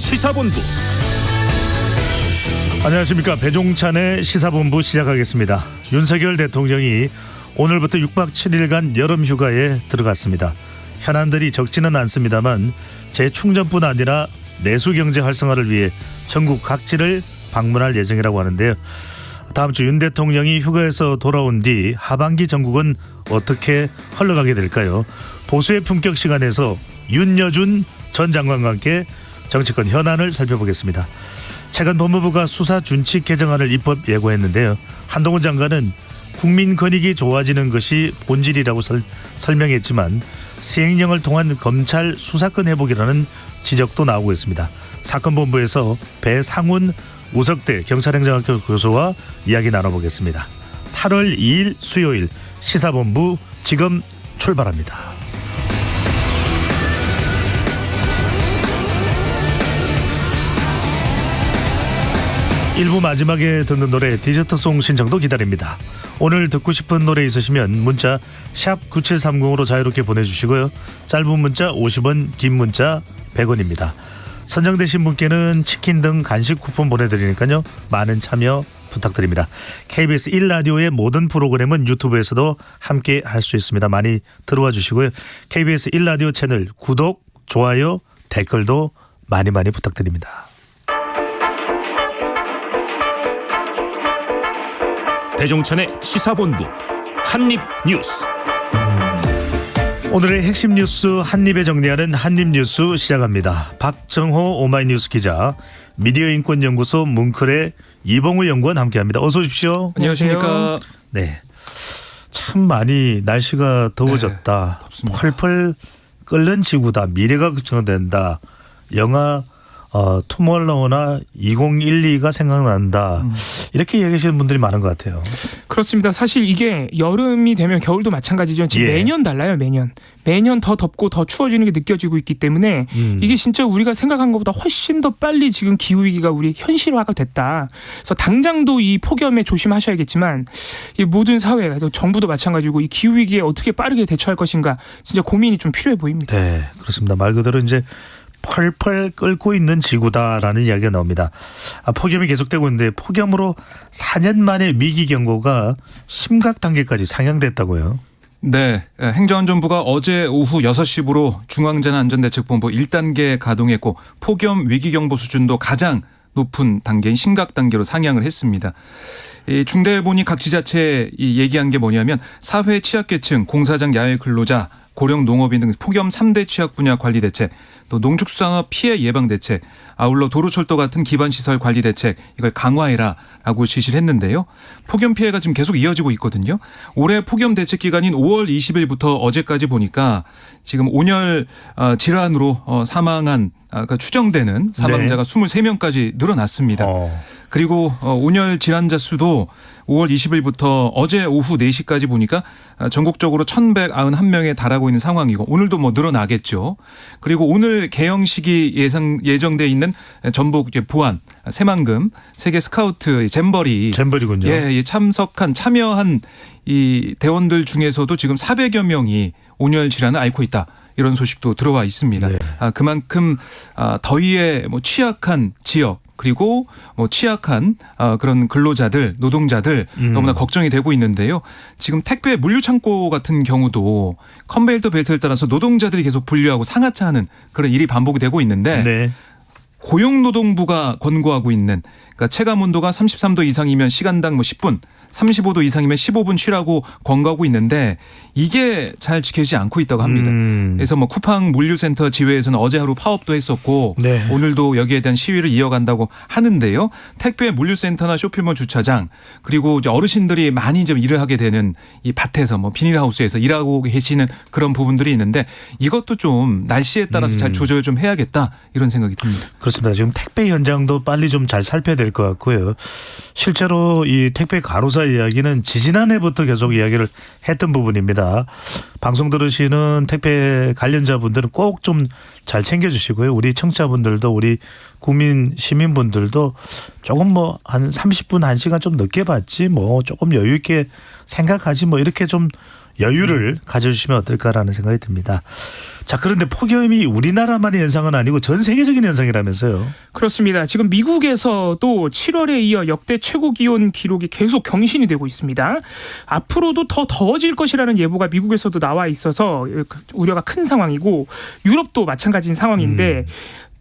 시사본부. 안녕하십니까. 배종찬의 시사본부 시작하겠습니다. 윤석열 대통령이 오늘부터 6박 7일간 여름휴가에 들어갔습니다. 현안들이 적지는 않습니다만 재충전뿐 아니라 내수경제 활성화를 위해 전국 각지를 방문할 예정이라고 하는데요. 다음 주 윤 대통령이 휴가에서 돌아온 뒤 하반기 전국은 어떻게 흘러가게 될까요? 보수의 품격 시간에서 윤여준 전 장관과 함께 정치권 현안을 살펴보겠습니다. 최근 법무부가 수사 준칙 개정안을 입법 예고했는데요. 한동훈 장관은 국민 권익이 좋아지는 것이 본질이라고 설명했지만 시행령을 통한 검찰 수사권 회복이라는 지적도 나오고 있습니다. 사건본부에서 배상훈 우석대 경찰행정학교 교수와 이야기 나눠보겠습니다. 8월 2일 수요일 시사본부 지금 출발합니다. 1부 마지막에 듣는 노래 디저트송 신청도 기다립니다. 오늘 듣고 싶은 노래 있으시면 문자 샵 9730으로 자유롭게 보내주시고요. 짧은 문자 50원, 긴 문자 100원입니다. 선정되신 분께는 치킨 등 간식 쿠폰 보내드리니까요. 많은 참여 부탁드립니다. KBS 1라디오의 모든 프로그램은 유튜브에서도 함께 할 수 있습니다. 많이 들어와 주시고요. KBS 1라디오 채널 구독, 좋아요, 댓글도 많이 부탁드립니다. 배종찬의 시사본부 한입뉴스. 오늘의 핵심 뉴스 한입에 정리하는 한입뉴스 시작합니다. 박정호 오마이뉴스 기자, 미디어인권연구소 뭉클의 이봉우 연구원 함께합니다. 어서 오십시오. 안녕하십니까. 네, 참 많이 날씨가 더워졌다. 덥습니다. 펄펄 끓는 지구다. 미래가 걱정된다. 영화 투몰로우나 2012가 생각난다. 이렇게 얘기하시는 분들이 많은 것 같아요. 그렇습니다. 사실 이게 여름이 되면 겨울도 마찬가지죠. 지금 매년 달라요. 매년 더 덥고 더 추워지는 게 느껴지고 있기 때문에 이게 진짜 우리가 생각한 것보다 훨씬 더 빨리 지금 기후위기가 우리 현실화가 됐다. 그래서 당장도 이 폭염에 조심하셔야겠지만 이 모든 사회, 정부도 마찬가지고 이 기후위기에 어떻게 빠르게 대처할 것인가 진짜 고민이 좀 필요해 보입니다. 네, 그렇습니다. 말 그대로 이제 펄펄 끓고 있는 지구다라는 이야기가 나옵니다. 폭염이 계속되고 있는데 폭염으로 4년 만에 위기 경보가 심각 단계까지 상향됐다고요. 네, 행정안전부가 어제 오후 6시부로 중앙재난안전대책본부 1단계 가동했고 폭염 위기경보 수준도 가장 높은 단계인 심각 단계로 상향을 했습니다. 이 중대본이 각 지자체에 얘기한 게 뭐냐면 사회 취약계층, 공사장 야외 근로자, 고령 농업인 등 폭염 3대 취약 분야 관리 대책, 또 농축수산업 피해 예방 대책, 아울러 도로철도 같은 기반시설 관리 대책 이걸 강화해라라고 지시를 했는데요. 폭염 피해가 지금 계속 이어지고 있거든요. 올해 폭염 대책 기간인 5월 20일부터 어제까지 보니까 지금 온열 질환으로 사망한 그러니까 추정되는 사망자가 23명까지 늘어났습니다. 그리고 온열 질환자 수도 5월 20일부터 어제 오후 4시까지 보니까 전국적으로 1,191명에 달하고 있는 상황이고 오늘도 뭐 늘어나겠죠. 그리고 오늘 개영식이 예정돼 있는 전북 부안 새만금 세계 스카우트 잼버리군요. 예, 참여한 이 대원들 중에서도 지금 400여 명이 온열 질환을 앓고 있다. 이런 소식도 들어와 있습니다. 네. 그만큼 더위에 취약한 지역 그리고 취약한 그런 근로자들, 노동자들 너무나 걱정이 되고 있는데요. 지금 택배 물류창고 같은 경우도 컨베이터 벨트를 따라서 노동자들이 계속 분류하고 상하차하는 그런 일이 반복이 되고 있는데 네. 고용노동부가 권고하고 있는 그러니까 체감 온도가 33도 이상이면 시간당 10분 35도 이상이면 15분 쉬라고 권고하고 있는데 이게 잘 지켜지지 않고 있다고 합니다. 그래서 쿠팡 물류센터 지회에서는 어제 하루 파업도 했었고 네. 오늘도 여기에 대한 시위를 이어간다고 하는데요. 택배 물류센터나 쇼핑몰 주차장 그리고 이제 어르신들이 많이 좀 일을 하게 되는 이 밭에서 비닐하우스에서 일하고 계시는 그런 부분들이 있는데 이것도 좀 날씨에 따라서 잘 조절 좀 해야겠다 이런 생각이 듭니다. 그렇습니다. 지금 택배 현장도 빨리 좀 잘 살펴야 될 것 같고요. 실제로 이 택배 가로사 이야기는 지지난해부터 계속 이야기를 했던 부분입니다. 방송 들으시는 택배 관련자분들은 꼭 좀 잘 챙겨주시고요. 우리 청취자분들도 우리 국민 시민분들도 조금 한 30분 1시간 좀 늦게 받지 조금 여유 있게 생각하지 이렇게 좀 여유를 가져주시면 어떨까라는 생각이 듭니다. 자, 그런데 폭염이 우리나라만의 현상은 아니고 전 세계적인 현상이라면서요. 그렇습니다. 지금 미국에서도 7월에 이어 역대 최고 기온 기록이 계속 경신이 되고 있습니다. 앞으로도 더 더워질 것이라는 예보가 미국에서도 나와 있어서 우려가 큰 상황이고 유럽도 마찬가지인 상황인데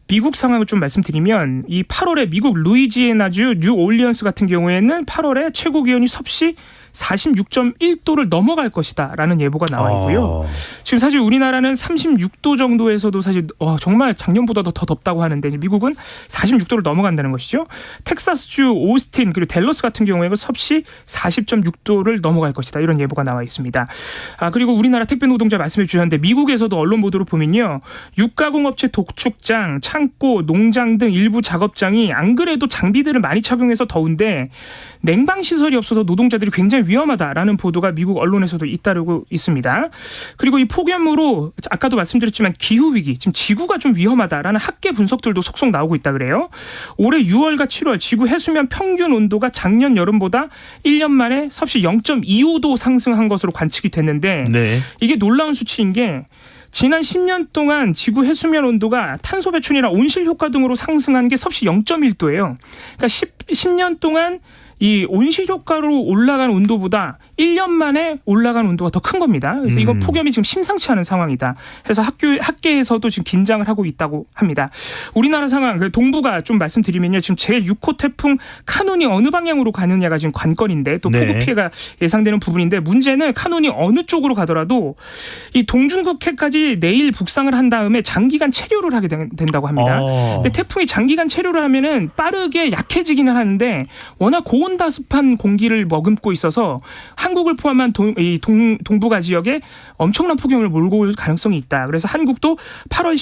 미국 상황을 좀 말씀드리면 이 8월에 미국 루이지애나주 뉴올리언스 같은 경우에는 8월에 최고 기온이 섭씨 46.1도를 넘어갈 것이다라는 예보가 나와 있고요. 지금 사실 우리나라는 36도 정도에서도 사실 정말 작년보다 더 덥다고 하는데 미국은 46도를 넘어간다는 것이죠. 텍사스주 오스틴 그리고 댈러스 같은 경우에는 섭씨 40.6도를 넘어갈 것이다 이런 예보가 나와 있습니다. 그리고 우리나라 택배 노동자 말씀해 주셨는데 미국에서도 언론 보도로 보면요. 육가공업체 도축장, 창고, 농장 등 일부 작업장이 안 그래도 장비들을 많이 착용해서 더운데 냉방 시설이 없어서 노동자들이 굉장히 위험하다라는 보도가 미국 언론에서도 잇따르고 있습니다. 그리고 이 폭염으로 아까도 말씀드렸지만 기후위기, 지금 지구가 좀 위험하다라는 학계 분석들도 속속 나오고 있다 그래요. 올해 6월과 7월 지구 해수면 평균 온도가 작년 여름보다 1년 만에 섭씨 0.25도 상승한 것으로 관측이 됐는데 이게 놀라운 수치인 게 지난 10년 동안 지구 해수면 온도가 탄소 배출이나 온실 효과 등으로 상승한 게 섭씨 0.1도예요. 그러니까 10년 동안 이 온실 효과로 올라간 온도보다 1년 만에 올라간 온도가 더 큰 겁니다. 그래서 이건 폭염이 지금 심상치 않은 상황이다. 그래서 학계에서도 지금 긴장을 하고 있다고 합니다. 우리나라 상황 동부가 좀 말씀드리면요. 지금 제6호 태풍 카눈이 어느 방향으로 가느냐가 지금 관건인데 또 폭우 피해가 예상되는 부분인데 문제는 카눈이 어느 쪽으로 가더라도 이 동중국해까지 내일 북상을 한 다음에 장기간 체류를 하게 된다고 합니다. 근데 태풍이 장기간 체류를 하면은 빠르게 약해지기는 하는데 워낙 고온다습한 공기를 머금고 있어서 한국을 포함한 동북아 지역에 엄청난 폭염을 몰고 올 가능성이 있다. 그래서 한국도 8월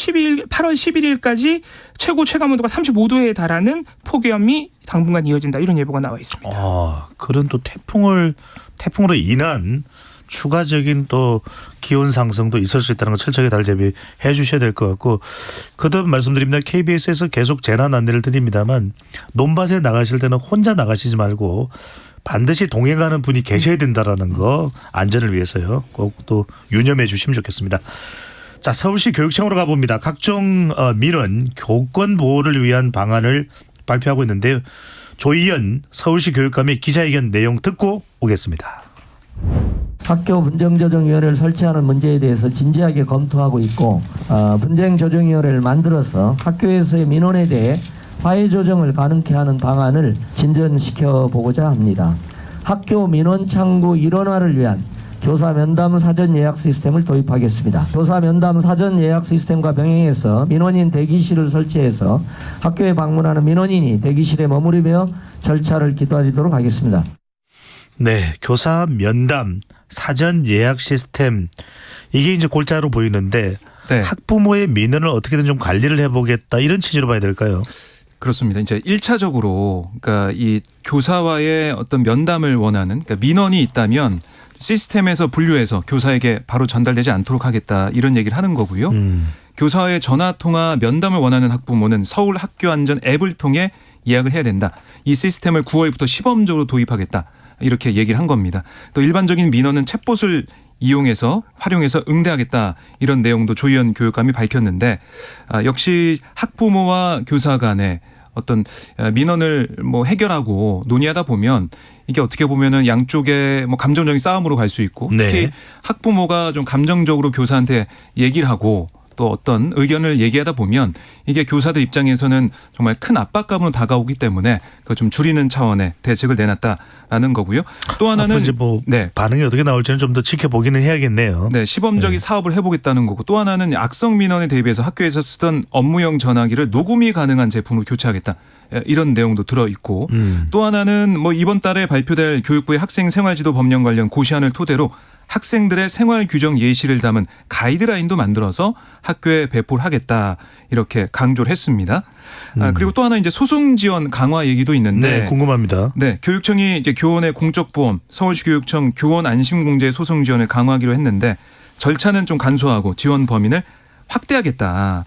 11일까지 최고 체감온도가 35도에 달하는 폭염이 당분간 이어진다. 이런 예보가 나와 있습니다. 그런 또 태풍으로 인한 추가적인 또 기온 상승도 있을 수 있다는 거 철저하게 달제비해 주셔야 될 것 같고 거듭 말씀드립니다. KBS에서 계속 재난 안내를 드립니다만 논밭에 나가실 때는 혼자 나가시지 말고 반드시 동행하는 분이 계셔야 된다라는 거 안전을 위해서요. 꼭 또 유념해 주시면 좋겠습니다. 자, 서울시 교육청으로 가봅니다. 각종 민원 교권 보호를 위한 방안을 발표하고 있는데요. 조희연 서울시 교육감의 기자회견 내용 듣고 오겠습니다. 학교 분쟁조정위원회를 설치하는 문제에 대해서 진지하게 검토하고 있고 분쟁조정위원회를 만들어서 학교에서의 민원에 대해 화해 조정을 가능케 하는 방안을 진전시켜 보고자 합니다. 학교 민원 창구 일원화를 위한 교사 면담 사전 예약 시스템을 도입하겠습니다. 교사 면담 사전 예약 시스템과 병행해서 민원인 대기실을 설치해서 학교에 방문하는 민원인이 대기실에 머무르며 절차를 기다리도록 하겠습니다. 네, 교사 면담 사전 예약 시스템 이게 이제 골자로 보이는데 학부모의 민원을 어떻게든 좀 관리를 해보겠다 이런 취지로 봐야 될까요? 그렇습니다. 이제 1차적으로 그러니까 이 교사와의 어떤 면담을 원하는 그러니까 민원이 있다면 시스템에서 분류해서 교사에게 바로 전달되지 않도록 하겠다 이런 얘기를 하는 거고요. 교사와의 전화 통화 면담을 원하는 학부모는 서울 학교 안전 앱을 통해 예약을 해야 된다. 이 시스템을 9월부터 시범적으로 도입하겠다. 이렇게 얘기를 한 겁니다. 또 일반적인 민원은 챗봇을 활용해서 응대하겠다 이런 내용도 조희연 교육감이 밝혔는데 역시 학부모와 교사 간에 어떤 민원을 해결하고 논의하다 보면 이게 어떻게 보면은 양쪽의 감정적인 싸움으로 갈 수 있고 특히 학부모가 좀 감정적으로 교사한테 얘기를 하고 또 어떤 의견을 얘기하다 보면 이게 교사들 입장에서는 정말 큰 압박감으로 다가오기 때문에 그걸 좀 줄이는 차원의 대책을 내놨다라는 거고요. 또 하나는 이제 반응이 어떻게 나올지는 좀 더 지켜보기는 해야겠네요. 네, 시범적인 사업을 해보겠다는 거고 또 하나는 악성 민원에 대비해서 학교에서 쓰던 업무용 전화기를 녹음이 가능한 제품으로 교체하겠다. 이런 내용도 들어있고 또 하나는 이번 달에 발표될 교육부의 학생 생활지도 법령 관련 고시안을 토대로 학생들의 생활 규정 예시를 담은 가이드라인도 만들어서 학교에 배포를 하겠다 이렇게 강조를 했습니다. 그리고 또 하나 이제 소송 지원 강화 얘기도 있는데 네, 궁금합니다. 네, 교육청이 이제 교원의 공적 보험, 서울시 교육청 교원 안심공제 소송 지원을 강화하기로 했는데 절차는 좀 간소하고 지원 범위를 확대하겠다.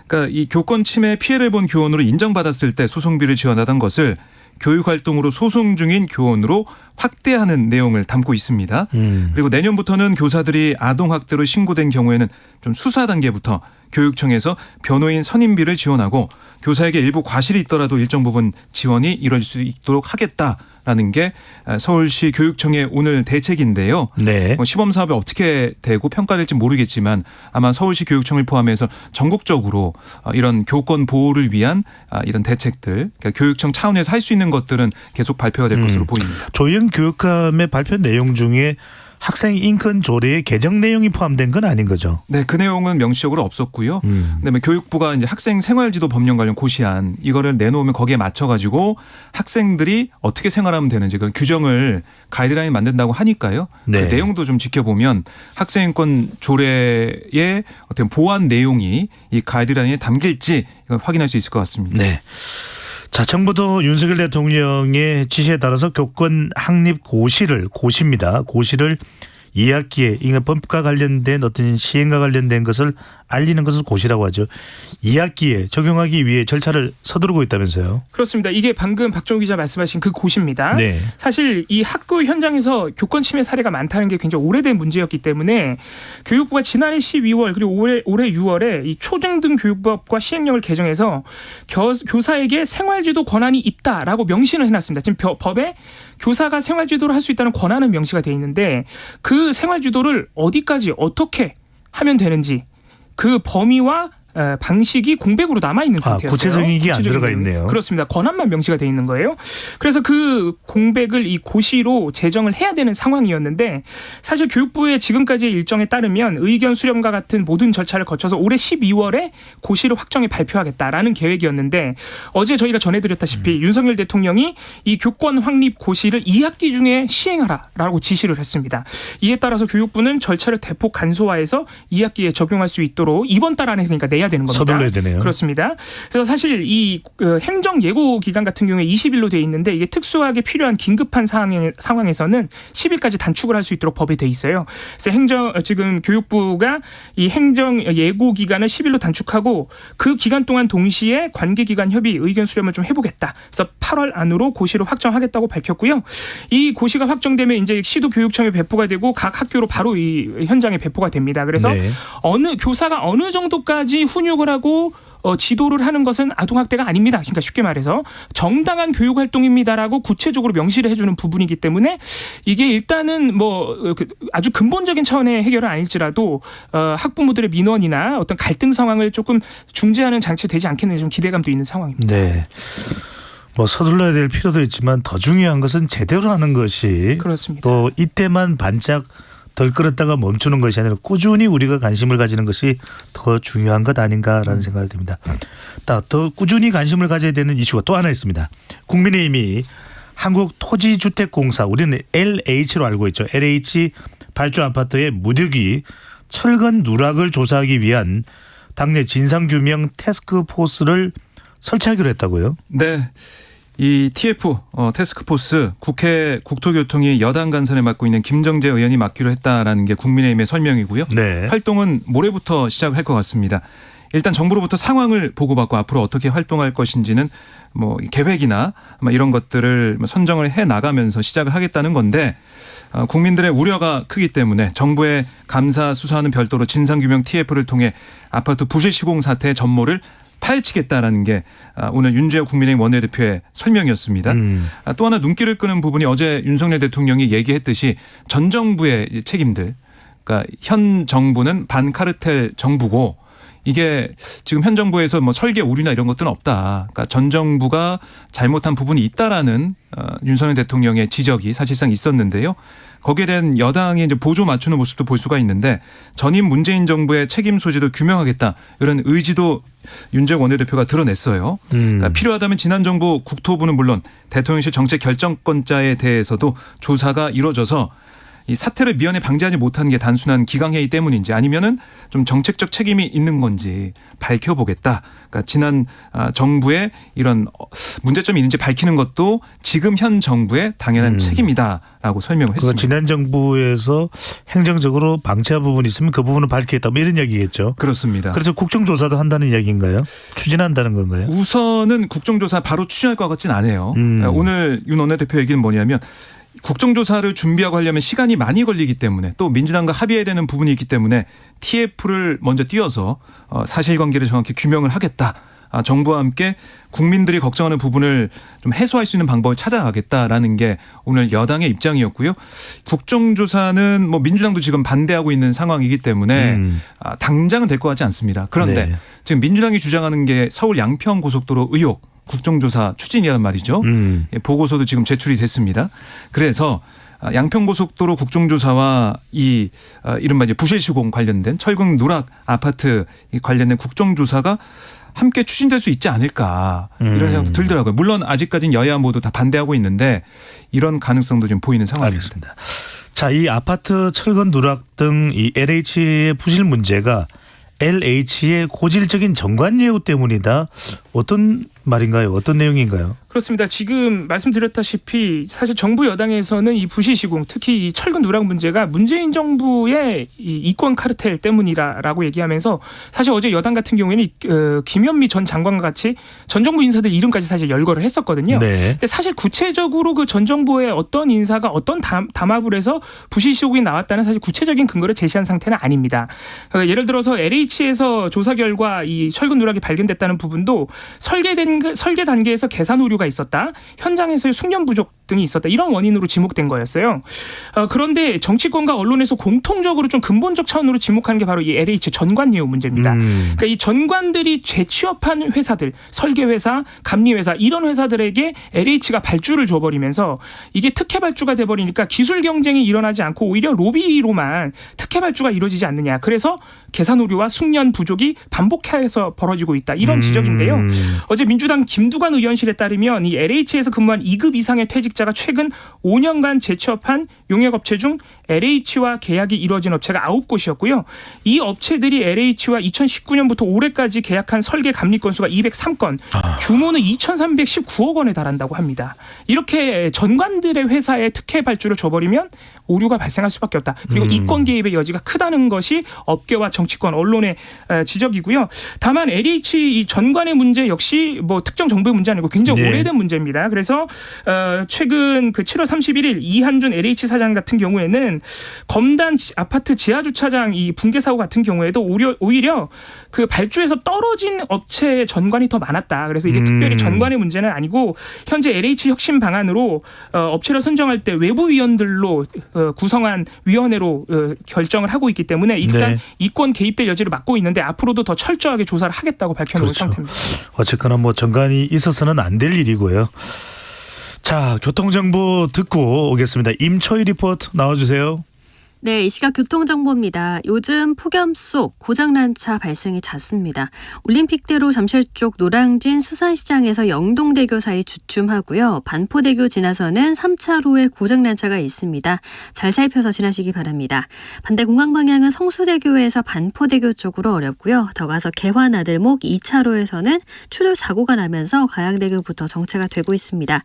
그러니까 이 교권 침해 피해를 본 교원으로 인정받았을 때 소송비를 지원하던 것을 교육 활동으로 소송 중인 교원으로 확대하는 내용을 담고 있습니다. 그리고 내년부터는 교사들이 아동학대로 신고된 경우에는 좀 수사 단계부터 교육청에서 변호인 선임비를 지원하고 교사에게 일부 과실이 있더라도 일정 부분 지원이 이뤄질 수 있도록 하겠다라는 게 서울시 교육청의 오늘 대책인데요. 네. 시범 사업이 어떻게 되고 평가될지 모르겠지만 아마 서울시 교육청을 포함해서 전국적으로 이런 교권 보호를 위한 이런 대책들, 그러니까 교육청 차원에서 할 수 있는 것들은 계속 발표가 될 것으로 보입니다. 조영 교육감의 발표 내용 중에 학생 인권 조례의 개정 내용이 포함된 건 아닌 거죠. 네, 그 내용은 명시적으로 없었고요. 그다음에 교육부가 이제 학생 생활지도 법령 관련 고시안 이거를 내놓으면 거기에 맞춰가지고 학생들이 어떻게 생활하면 되는지 그런 규정을 가이드라인 만든다고 하니까요. 네. 그 내용도 좀 지켜보면 학생 인권 조례의 어떤 보완 내용이 이 가이드라인에 담길지 이걸 확인할 수 있을 것 같습니다. 네. 자, 정부도 윤석열 대통령의 지시에 따라서 교권 확립 고시입니다. 고시를 2학기에 이게 법과 관련된 어떤 시행과 관련된 것을 알리는 것을 고시라고 하죠. 2학기에 적용하기 위해 절차를 서두르고 있다면서요. 그렇습니다. 이게 방금 박정우 기자 말씀하신 그 고시입니다. 네. 사실 이 학교 현장에서 교권 침해 사례가 많다는 게 굉장히 오래된 문제였기 때문에 교육부가 지난해 12월 그리고 올해 6월에 이 초중등 교육법과 시행령을 개정해서 교사에게 생활지도 권한이 있다라고 명시를 해놨습니다. 지금 법에 교사가 생활지도를 할 수 있다는 권한은 명시가 돼 있는데 그 생활지도를 어디까지 어떻게 하면 되는지 그 범위와 방식이 공백으로 남아있는 상태였어요. 구체적인 게 안 들어가 내용이. 있네요. 그렇습니다. 권한만 명시가 돼 있는 거예요. 그래서 그 공백을 이 고시로 제정을 해야 되는 상황이었는데 사실 교육부의 지금까지의 일정에 따르면 의견 수렴과 같은 모든 절차를 거쳐서 올해 12월에 고시를 확정해 발표하겠다라는 계획이었는데 어제 저희가 전해드렸다시피 윤석열 대통령이 이 교권 확립 고시를 2학기 중에 시행하라라고 지시를 했습니다. 이에 따라서 교육부는 절차를 대폭 간소화해서 2학기에 적용할 수 있도록 이번 달 안에 그러니까 내야 되는 겁니다. 서둘러야 되네요. 그렇습니다. 그래서 사실 이 행정 예고 기간 같은 경우에 20일로 돼 있는데 이게 특수하게 필요한 긴급한 상황에서는 10일까지 단축을 할 수 있도록 법에 돼 있어요. 그래서 지금 교육부가 이 행정 예고 기간을 10일로 단축하고 그 기간 동안 동시에 관계기관 협의 의견 수렴을 좀 해보겠다. 그래서 8월 안으로 고시를 확정하겠다고 밝혔고요. 이 고시가 확정되면 이제 시도교육청에 배포가 되고 각 학교로 바로 이 현장에 배포가 됩니다. 그래서 네. 교사가 어느 정도까지 훈육을 하고 지도를 하는 것은 아동학대가 아닙니다. 그러니까 쉽게 말해서 정당한 교육활동입니다라고 구체적으로 명시를 해주는 부분이기 때문에 이게 일단은 아주 근본적인 차원의 해결은 아닐지라도 학부모들의 민원이나 어떤 갈등 상황을 조금 중재하는 장치가 되지 않겠느냐 좀 기대감도 있는 상황입니다. 네. 서둘러야 될 필요도 있지만 더 중요한 것은 제대로 하는 것이 그렇습니다. 또 이때만 반짝 덜 끌었다가 멈추는 것이 아니라 꾸준히 우리가 관심을 가지는 것이 더 중요한 것 아닌가라는 생각이 듭니다. 더 꾸준히 관심을 가져야 되는 이슈가 또 하나 있습니다. 국민의힘이 한국토지주택공사 우리는 LH로 알고 있죠. LH 발주 아파트의 무더기 철근 누락을 조사하기 위한 당내 진상규명 태스크포스를 설치하기로 했다고요? 네. 이 TF 태스크포스 국회 국토교통위 여당 간선에 맡고 있는 김정재 의원이 맡기로 했다라는 게 국민의힘의 설명이고요. 네. 활동은 모레부터 시작할 것 같습니다. 일단 정부로부터 상황을 보고받고 앞으로 어떻게 활동할 것인지는 계획이나 이런 것들을 선정을 해 나가면서 시작을 하겠다는 건데 국민들의 우려가 크기 때문에 정부의 감사 수사하는 별도로 진상규명 TF를 통해 아파트 부실 시공 사태의 전모를 파헤치겠다라는 게 오늘 윤재호 국민의힘 원내대표의 설명이었습니다. 또 하나 눈길을 끄는 부분이 어제 윤석열 대통령이 얘기했듯이 전 정부의 책임들, 그러니까 현 정부는 반카르텔 정부고 이게 지금 현 정부에서 설계 오류나 이런 것들은 없다. 그러니까 전 정부가 잘못한 부분이 있다라는 윤석열 대통령의 지적이 사실상 있었는데요. 거기에 대한 여당이 이제 보조 맞추는 모습도 볼 수가 있는데 전임 문재인 정부의 책임 소재도 규명하겠다 이런 의지도 윤재호 원내대표가 드러냈어요. 그러니까 필요하다면 지난 정부 국토부는 물론 대통령실 정책 결정권자에 대해서도 조사가 이루어져서 이 사태를 미연에 방지하지 못한 게 단순한 기강회의 때문인지 아니면은 좀 정책적 책임이 있는 건지 밝혀보겠다. 그러니까 지난 정부의 이런 문제점이 있는지 밝히는 것도 지금 현 정부의 당연한 책임이다라고 설명을 했습니다. 지난 정부에서 행정적으로 방치한 부분이 있으면 그 부분을 밝히겠다. 뭐 이런 이야기겠죠. 그렇습니다. 그래서 국정조사도 한다는 이야기인가요? 추진한다는 건가요? 우선은 국정조사 바로 추진할 것 같진 않아요. 오늘 윤 원내대표 얘기는 뭐냐면 국정조사를 준비하고 하려면 시간이 많이 걸리기 때문에 또 민주당과 합의해야 되는 부분이 있기 때문에 TF를 먼저 띄워서 사실관계를 정확히 규명을 하겠다. 정부와 함께 국민들이 걱정하는 부분을 좀 해소할 수 있는 방법을 찾아가겠다라는 게 오늘 여당의 입장이었고요. 국정조사는 뭐 민주당도 지금 반대하고 있는 상황이기 때문에 당장은 될 것 같지 않습니다. 그런데 네. 지금 민주당이 주장하는 게 서울 양평 고속도로 의혹 국정조사 추진이란 말이죠. 보고서도 지금 제출이 됐습니다. 그래서 양평고속도로 국정조사와 이 이른바 이제 부실시공 관련된 철근 누락 아파트 관련된 국정조사가 함께 추진될 수 있지 않을까 이런 생각도 들더라고요. 물론 아직까지는 여야 모두 다 반대하고 있는데 이런 가능성도 지금 보이는 상황입니다. 알겠습니다. 자, 이 아파트 철근 누락 등 이 LH의 부실 문제가 LH의 고질적인 정관 예우 때문이다. 어떤 말인가요? 어떤 내용인가요? 그렇습니다. 지금 말씀드렸다시피 사실 정부 여당에서는 이 부실시공 특히 이 철근 누락 문제가 문재인 정부의 이 이권 카르텔 때문이라고 얘기하면서 사실 어제 여당 같은 경우에는 김현미 전 장관과 같이 전 정부 인사들 이름까지 사실 열거를 했었거든요. 네. 근데 사실 구체적으로 그 전 정부의 어떤 인사가 어떤 담합을 해서 부실시공이 나왔다는 사실 구체적인 근거를 제시한 상태는 아닙니다. 예를 들어서 LH에서 조사 결과 이 철근 누락이 발견됐다는 부분도 설계 단계에서 계산 오류가 있었다. 현장에서의 숙련 부족 등이 있었다. 이런 원인으로 지목된 거였어요. 그런데 정치권과 언론에서 공통적으로 좀 근본적 차원으로 지목하는 게 바로 이 LH 전관 예우 문제입니다. 그러니까 이 전관들이 재취업한 회사들, 설계회사, 감리회사 이런 회사들에게 LH가 발주를 줘버리면서 이게 특혜 발주가 돼버리니까 기술 경쟁이 일어나지 않고 오히려 로비로만 특혜 발주가 이루어지지 않느냐. 그래서 계산 오류와 숙련 부족이 반복해서 벌어지고 있다. 이런 지적인데요. 어제 민주당 김두관 의원실에 따르면 이 LH에서 근무한 2급 이상의 퇴직자가 최근 5년간 재취업한 용역업체 중 LH와 계약이 이루어진 업체가 9곳이었고요. 이 업체들이 LH와 2019년부터 올해까지 계약한 설계 감리 건수가 203건, 규모는 2,319억 원에 달한다고 합니다. 이렇게 전관들의 회사에 특혜 발주를 줘버리면 오류가 발생할 수밖에 없다. 그리고 이권 개입의 여지가 크다는 것이 업계와 정치권, 언론의 지적이고요. 다만 LH 이 전관의 문제 역시 뭐 특정 정부의 문제 아니고 굉장히 네. 오래된 문제입니다. 그래서 최근 그 7월 31일 이한준 LH 사장 같은 경우에는 검단 아파트 지하 주차장 이 붕괴 사고 같은 경우에도 오히려 그 발주에서 떨어진 업체의 전관이 더 많았다. 그래서 이게 특별히 전관의 문제는 아니고 현재 LH 혁신 방안으로 업체를 선정할 때 외부 위원들로 구성한 위원회로 결정을 하고 있기 때문에 일단 네. 이권 개입될 여지를 막고 있는데 앞으로도 더 철저하게 조사를 하겠다고 밝혀놓은 그렇죠. 상태입니다. 어쨌거나 뭐 정관이 있어서는 안 될 일이고요. 자, 교통정보 듣고 오겠습니다. 임초희 리포트 나와주세요. 네, 이 시각 교통정보입니다. 요즘 폭염 속 고장난 차 발생이 잦습니다. 올림픽대로 잠실 쪽 노량진 수산시장에서 영동대교 사이 주춤하고요. 반포대교 지나서는 3차로에 고장난 차가 있습니다. 잘 살펴서 지나시기 바랍니다. 반대 공항 방향은 성수대교에서 반포대교 쪽으로 어렵고요. 더 가서 개화나들목 2차로에서는 추돌 사고가 나면서 가양대교부터 정체가 되고 있습니다.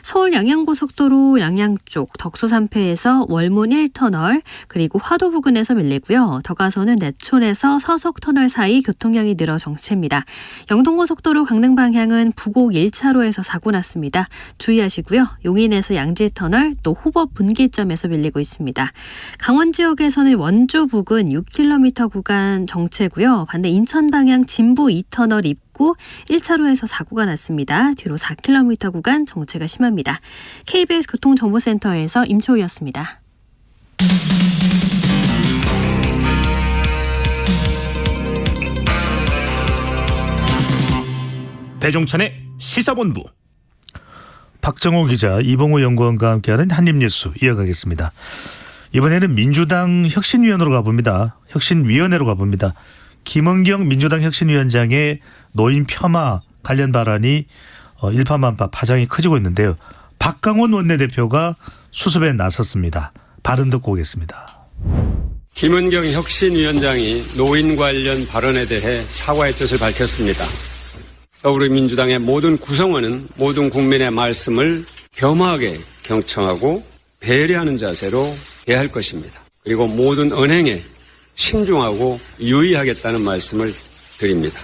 서울 양양고속도로 양양 쪽 덕소산패에서 월문 1터널 그리고 화도 부근에서 밀리고요. 더 가서는 내촌에서 서석터널 사이 교통량이 늘어 정체입니다. 영동고속도로 강릉 방향은 부곡 1차로에서 사고 났습니다. 주의하시고요. 용인에서 양지터널 또 호법 분기점에서 밀리고 있습니다. 강원 지역에서는 원주 부근 6km 구간 정체고요. 반대 인천 방향 진부 2터널 입구 1차로에서 사고가 났습니다. 뒤로 4km 구간 정체가 심합니다. KBS 교통정보센터에서 임초희였습니다. 배종찬의 시사본부. 박정호 기자, 이봉호 연구원과 함께하는 한입뉴스 이어가겠습니다. 이번에는 민주당 혁신위원회로 가봅니다. 혁신위원회로 가봅니다. 김은경 민주당 혁신위원장의 노인 폄하 관련 발언이 일파만파 파장이 커지고 있는데요. 박강원 원내대표가 수습에 나섰습니다. 발언 듣고 오겠습니다. 김은경 혁신위원장이 노인 관련 발언에 대해 사과의 뜻을 밝혔습니다. 더불어민주당의 모든 구성원은 모든 국민의 말씀을 겸허하게 경청하고 배려하는 자세로 대할 것입니다. 그리고 모든 언행에 신중하고 유의하겠다는 말씀을 드립니다.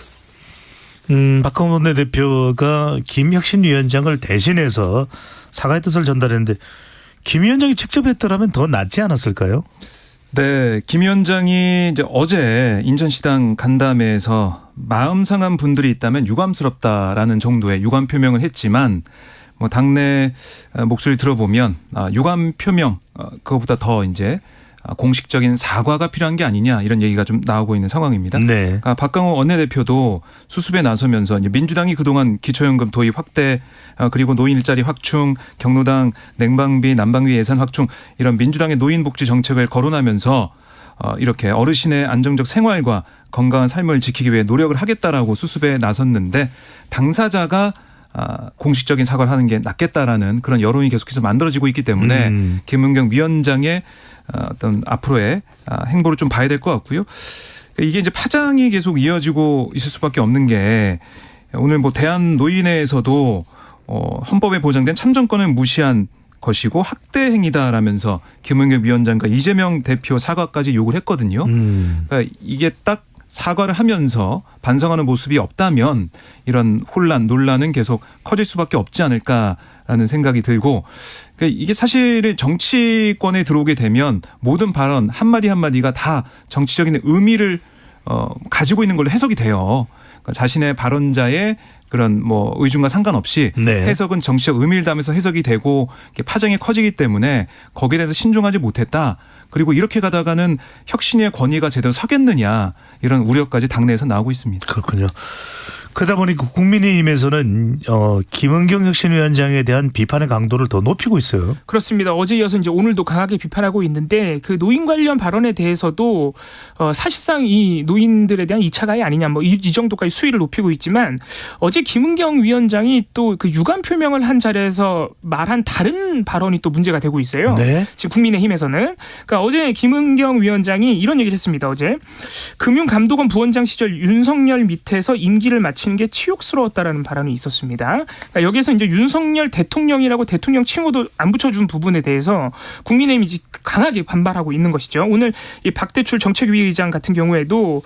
박홍 원내대표가 김 혁신위원장을 대신해서 사과의 뜻을 전달했는데 김 위원장이 직접 했더라면 더 낫지 않았을까요? 네, 김 위원장이 이제 어제 인천시당 간담회에서 마음 상한 분들이 있다면 유감스럽다라는 정도의 유감 표명을 했지만 뭐 당내 목소리 들어보면 유감 표명 그거보다 더 이제 공식적인 사과가 필요한 게 아니냐 이런 얘기가 좀 나오고 있는 상황입니다. 네. 박강호 원내대표도 수습에 나서면서 이제 민주당이 그동안 기초연금 도입 확대 그리고 노인 일자리 확충, 경로당 냉방비, 난방비 예산 확충 이런 민주당의 노인 복지 정책을 거론하면서 이렇게 어르신의 안정적 생활과 건강한 삶을 지키기 위해 노력을 하겠다라고 수습에 나섰는데 당사자가 공식적인 사과를 하는 게 낫겠다라는 그런 여론이 계속해서 만들어지고 있기 때문에 김은경 위원장의 어떤 앞으로의 행보를 좀 봐야 될 것 같고요. 이게 이제 파장이 계속 이어지고 있을 수밖에 없는 게 오늘 뭐 대한노인회에서도 헌법에 보장된 참정권을 무시한 것이고 학대 행위다라면서 김은경 위원장과 이재명 대표 사과까지 요구를 했거든요. 그러니까 이게 딱 사과를 하면서 반성하는 모습이 없다면 이런 혼란, 논란은 계속 커질 수밖에 없지 않을까라는 생각이 들고 그러니까 이게 사실은 정치권에 들어오게 되면 모든 발언 한마디 한마디가 다 정치적인 의미를 가지고 있는 걸로 해석이 돼요. 그러니까 자신의 발언자의 그런 뭐 의중과 상관없이 네. 해석은 정치적 의미를 담아서 해석이 되고 파장이 커지기 때문에 거기에 대해서 신중하지 못했다. 그리고 이렇게 가다가는 혁신의 권위가 제대로 서겠느냐 이런 우려까지 당내에서 나오고 있습니다. 그렇군요. 그러다 보니 국민의힘에서는 김은경 혁신위원장에 대한 비판의 강도를 더 높이고 있어요. 그렇습니다. 어제 이어서 이제 오늘도 강하게 비판하고 있는데 그 노인 관련 발언에 대해서도 사실상 이 노인들에 대한 2차 가해 아니냐 뭐 이 정도까지 수위를 높이고 있지만 어제 김은경 위원장이 또 그 유감 표명을 한 자리에서 말한 다른 발언이 또 문제가 되고 있어요. 네. 지금 국민의힘에서는 그러니까 어제 김은경 위원장이 이런 얘기를 했습니다. 어제 금융감독원 부원장 시절 윤석열 밑에서 임기를 마친 게 치욕스러웠다라는 발언이 있었습니다. 그러니까 여기서 이제 윤석열 대통령이라고 대통령 칭호도 안 붙여준 부분에 대해서 국민의힘이 강하게 반발하고 있는 것이죠. 오늘 이 박대출 정책위 의장 같은 경우에도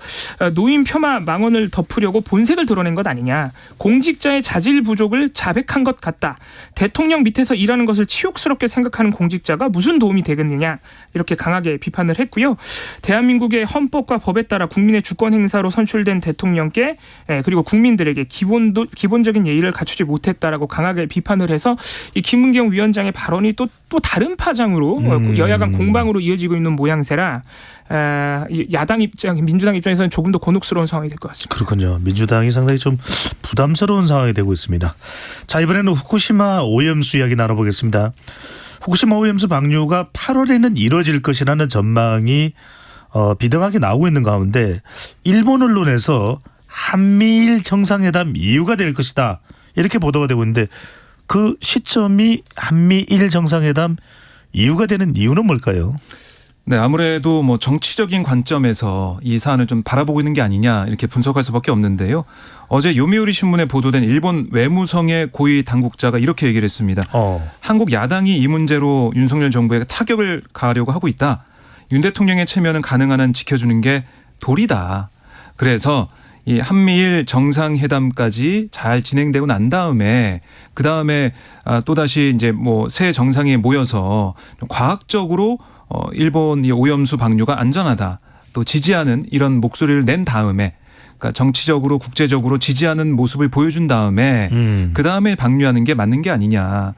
노인 폄하 망언을 덮으려고 본색을 드러낸 것 아니냐. 공직자의 자질 부족을 자백한 것 같다. 대통령 밑에서 일하는 것을 치욕스럽게 생각하는 공직자가 무슨 도움이 되겠느냐. 이렇게 강하게 비판을 했고요. 대한민국의 헌법과 법에 따라 국민의 주권 행사로 선출된 대통령께 그리고 국민들에게 기본적인 예의를 갖추지 못했다라고 강하게 비판을 해서 이 김은경 위원장의 발언이 또 다른 파장으로 여야 간 공방으로 이어지고 있는 모양새라 야당 입장, 민주당 입장에서는 조금 더 곤혹스러운 상황이 될 것 같습니다. 그렇군요. 민주당이 상당히 좀 부담스러운 상황이 되고 있습니다. 자, 이번에는 후쿠시마 오염수 이야기 나눠보겠습니다. 후쿠시마 오염수 방류가 8월에는 이뤄질 것이라는 전망이 비등하게 나오고 있는 가운데 일본 언론에서 한미일 정상회담 이유가 될 것이다 이렇게 보도가 되고 있는데 그 시점이 한미일 정상회담 이유가 되는 이유는 뭘까요? 네, 아무래도 뭐 정치적인 관점에서 이 사안을 좀 바라보고 있는 게 아니냐 이렇게 분석할 수밖에 없는데요. 어제 요미우리 신문에 보도된 일본 외무성의 고위 당국자가 이렇게 얘기를 했습니다. 한국 야당이 이 문제로 윤석열 정부에 타격을 가하려고 하고 있다. 윤 대통령의 체면은 가능한 한 지켜주는 게 도리다. 그래서 이 한미일 정상회담까지 잘 진행되고 난 다음에 그 다음에 또다시 이제 뭐 새 정상이 모여서 좀 과학적으로 일본 이 오염수 방류가 안전하다 또 지지하는 이런 목소리를 낸 다음에 그러니까 정치적으로 국제적으로 지지하는 모습을 보여준 다음에 그 다음에 방류하는 게 맞는 게 아니냐.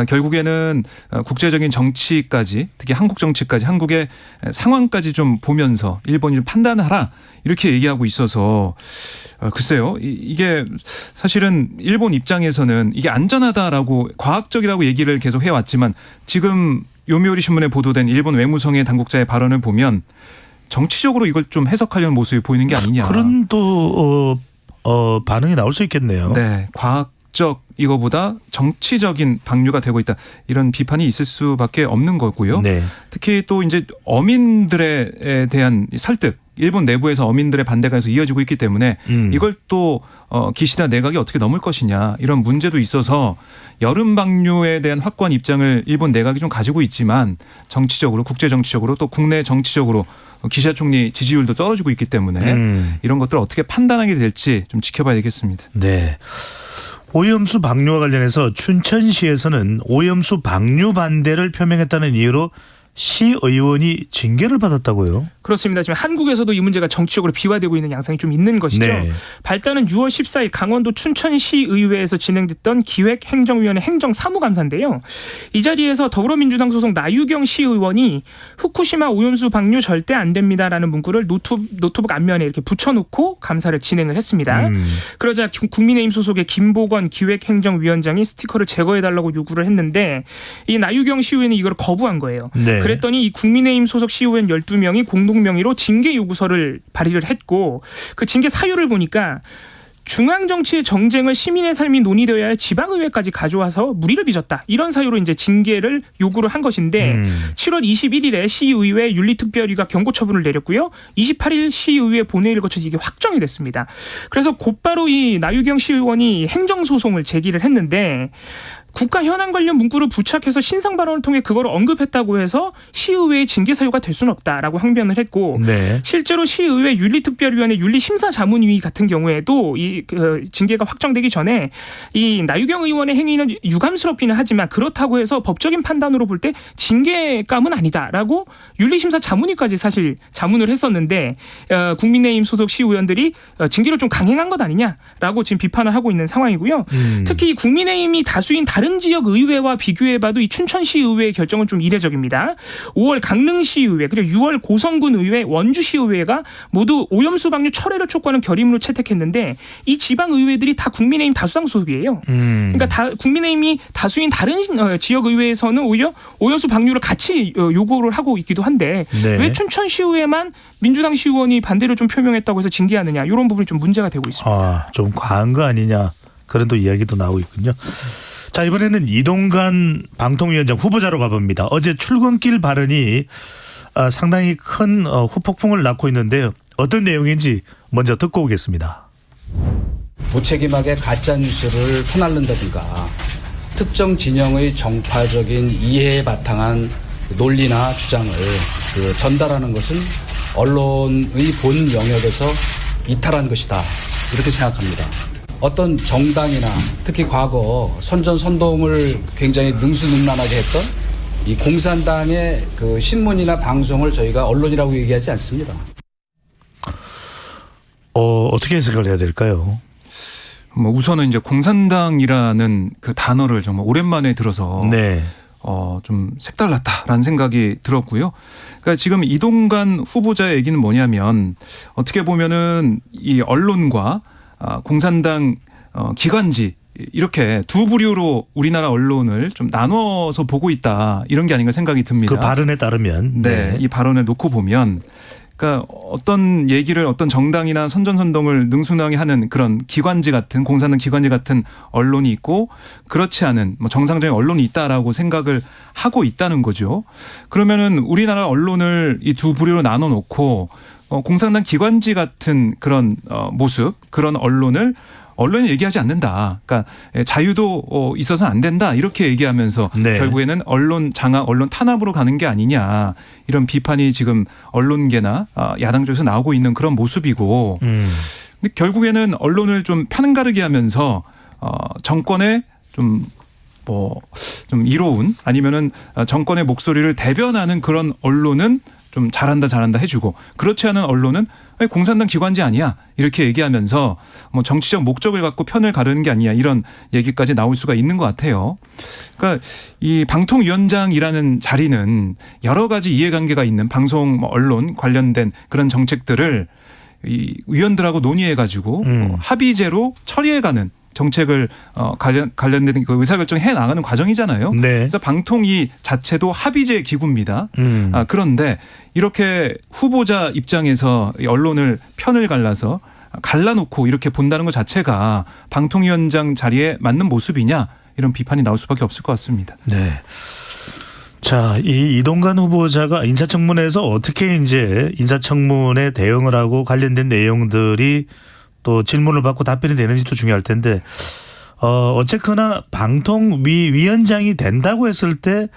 결국에는 국제적인 정치까지 특히 한국 정치까지 한국의 상황까지 좀 보면서 일본이 판단하라 이렇게 얘기하고 있어서 글쎄요. 이게 사실은 일본 입장에서는 이게 안전하다라고 과학적이라고 얘기를 계속 해왔지만 지금 요미우리 신문에 보도된 일본 외무성의 당국자의 발언을 보면 정치적으로 이걸 좀 해석하려는 모습이 보이는 게 아니냐. 그런 또 반응이 나올 수 있겠네요. 네, 과학 법적 이거보다 정치적인 방류가 되고 있다. 이런 비판이 있을 수밖에 없는 거고요. 네. 특히 또 이제 어민들에 대한 설득, 일본 내부에서 어민들의 반대가 계속 이어지고 있기 때문에 이걸 또 기시다 내각이 어떻게 넘을 것이냐 이런 문제도 있어서 여름 방류에 대한 확고한 입장을 일본 내각이 좀 가지고 있지만 정치적으로 국제 정치적으로 또 국내 정치적으로 기시다 총리 지지율도 떨어지고 있기 때문에 이런 것들을 어떻게 판단하게 될지 좀 지켜봐야 되겠습니다. 네. 오염수 방류와 관련해서 춘천시에서는 오염수 방류 반대를 표명했다는 이유로 시의원이 징계를 받았다고요? 그렇습니다. 지금 한국에서도 이 문제가 정치적으로 비화되고 있는 양상이 좀 있는 것이죠. 네. 발단은 6월 14일 강원도 춘천시의회에서 진행됐던 기획행정위원회 행정사무감사인데요. 이 자리에서 더불어민주당 소속 나유경 시의원이 후쿠시마 오염수 방류 절대 안 됩니다라는 문구를 노트북 앞면에 이렇게 붙여놓고 감사를 진행을 했습니다. 그러자 국민의힘 소속의 김보건 기획행정위원장이 스티커를 제거해달라고 요구를 했는데 이 나유경 시의원이 이걸 거부한 거예요. 네. 그랬더니 이 국민의힘 소속 시의원 12명이 공동명의로 징계 요구서를 발의를 했고 그 징계 사유를 보니까 중앙정치의 정쟁을 시민의 삶이 논의되어야 할 지방의회까지 가져와서 무리를 빚었다. 이런 사유로 이제 징계를 요구를 한 것인데 7월 21일에 시의회 윤리특별위가 경고 처분을 내렸고요. 28일 시의회 본회의를 거쳐서 이게 확정이 됐습니다. 그래서 곧바로 이 나유경 시의원이 행정소송을 제기를 했는데 국가 현안 관련 문구를 부착해서 신상 발언을 통해 그걸 언급했다고 해서 시의회의 징계 사유가 될 수는 없다라고 항변을 했고 네. 실제로 시의회 윤리특별위원회 윤리심사자문위 같은 경우에도 이 징계가 확정되기 전에 이 나유경 의원의 행위는 유감스럽기는 하지만 그렇다고 해서 법적인 판단으로 볼 때 징계감은 아니다라고 윤리심사자문위까지 사실 자문을 했었는데 국민의힘 소속 시의원들이 징계를 좀 강행한 것 아니냐라고 지금 비판을 하고 있는 상황이고요. 특히 국민의힘이 다수인 다른 지역 의회와 비교해봐도 이 춘천시 의회의 결정은 좀 이례적입니다. 5월 강릉시 의회 그리고 6월 고성군 의회, 원주시 의회가 모두 오염수 방류 철회를 촉구하는 결의문을 채택했는데 이 지방 의회들이 다 국민의힘 다수당 소속이에요. 그러니까 국민의힘이 다수인 다른 지역 의회에서는 오히려 오염수 방류를 같이 요구를 하고 있기도 한데 네. 왜 춘천시 의회만 민주당 시의원이 반대를 좀 표명했다고 해서 징계하느냐 이런 부분이 좀 문제가 되고 있습니다. 좀 과한 거 아니냐 그런 또 이야기도 나오고 있군요. 자, 이번에는 이동관 방통위원장 후보자로 가봅니다. 어제 출근길 발언이 상당히 큰 후폭풍을 낳고 있는데요. 어떤 내용인지 먼저 듣고 오겠습니다. 무책임하게 가짜뉴스를 퍼날른다든가 특정 진영의 정파적인 이해에 바탕한 논리나 주장을 전달하는 것은 언론의 본 영역에서 이탈한 것이다. 이렇게 생각합니다. 어떤 정당이나 특히 과거 선전선동을 굉장히 능수능란하게 했던 이 공산당의 그 신문이나 방송을 저희가 언론이라고 얘기하지 않습니다. 어떻게 해석을 해야 될까요? 우선은 이제 공산당이라는 그 단어를 정말 오랜만에 들어서 네. 좀 색달랐다라는 생각이 들었고요. 그러니까 지금 이동관 후보자의 얘기는 뭐냐면 어떻게 보면은 이 언론과 공산당 기관지 이렇게 두 부류로 우리나라 언론을 좀 나눠서 보고 있다 이런 게 아닌가 생각이 듭니다. 그 발언에 따르면 네, 이 발언을 놓고 보면 그러니까 어떤 얘기를 어떤 정당이나 선전선동을 능수능하게 하는 그런 기관지 같은 공산당 기관지 같은 언론이 있고 그렇지 않은 정상적인 언론이 있다라고 생각을 하고 있다는 거죠. 그러면은 우리나라 언론을 이 두 부류로 나눠 놓고 공산당 기관지 같은 그런 모습 그런 언론이 얘기하지 않는다. 그러니까 자유도 있어서는 안 된다. 이렇게 얘기하면서 네. 결국에는 언론 장악, 언론 탄압으로 가는 게 아니냐. 이런 비판이 지금 언론계나 야당 쪽에서 나오고 있는 그런 모습이고 근데 결국에는 언론을 좀 편가르게 하면서 정권에 좀 이로운 아니면은 정권의 목소리를 대변하는 그런 언론은 좀 잘한다 해주고 그렇지 않은 언론은 공산당 기관지 아니야 이렇게 얘기하면서 정치적 목적을 갖고 편을 가르는 게 아니야 이런 얘기까지 나올 수가 있는 것 같아요. 그러니까 이 방통위원장이라는 자리는 여러 가지 이해관계가 있는 방송 언론 관련된 그런 정책들을 이 위원들하고 논의해가지고 합의제로 처리해가는 정책을 관련된 그 의사결정 해 나가는 과정이잖아요. 네. 그래서 방통위 자체도 합의제 기구입니다. 그런데 이렇게 후보자 입장에서 언론을 편을 갈라서 갈라놓고 이렇게 본다는 것 자체가 방통위원장 자리에 맞는 모습이냐 이런 비판이 나올 수밖에 없을 것 같습니다. 네. 자, 이 이동관 후보자가 인사청문회에서 어떻게 이제 인사청문회 대응을 하고 관련된 내용들이 또 질문을 받고 답변이 되는지도 중요할 텐데 어쨌거나 방통위원장이 된다고 했을 때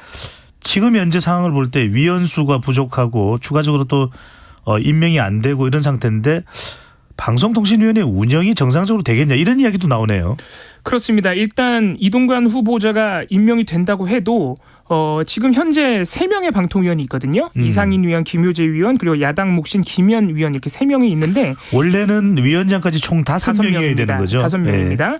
지금 현재 상황을 볼 때 위원 수가 부족하고 추가적으로 또 임명이 안 되고 이런 상태인데 방송통신위원회 운영이 정상적으로 되겠냐 이런 이야기도 나오네요. 그렇습니다. 일단 이동관 후보자가 임명이 된다고 해도 지금 현재 3명의 방통위원이 있거든요. 이상인 위원, 김효재 위원, 그리고 야당 몫인 김현 위원 이렇게 3명이 있는데 원래는 위원장까지 총 5명이 되는 거죠. 5명입니다. 네.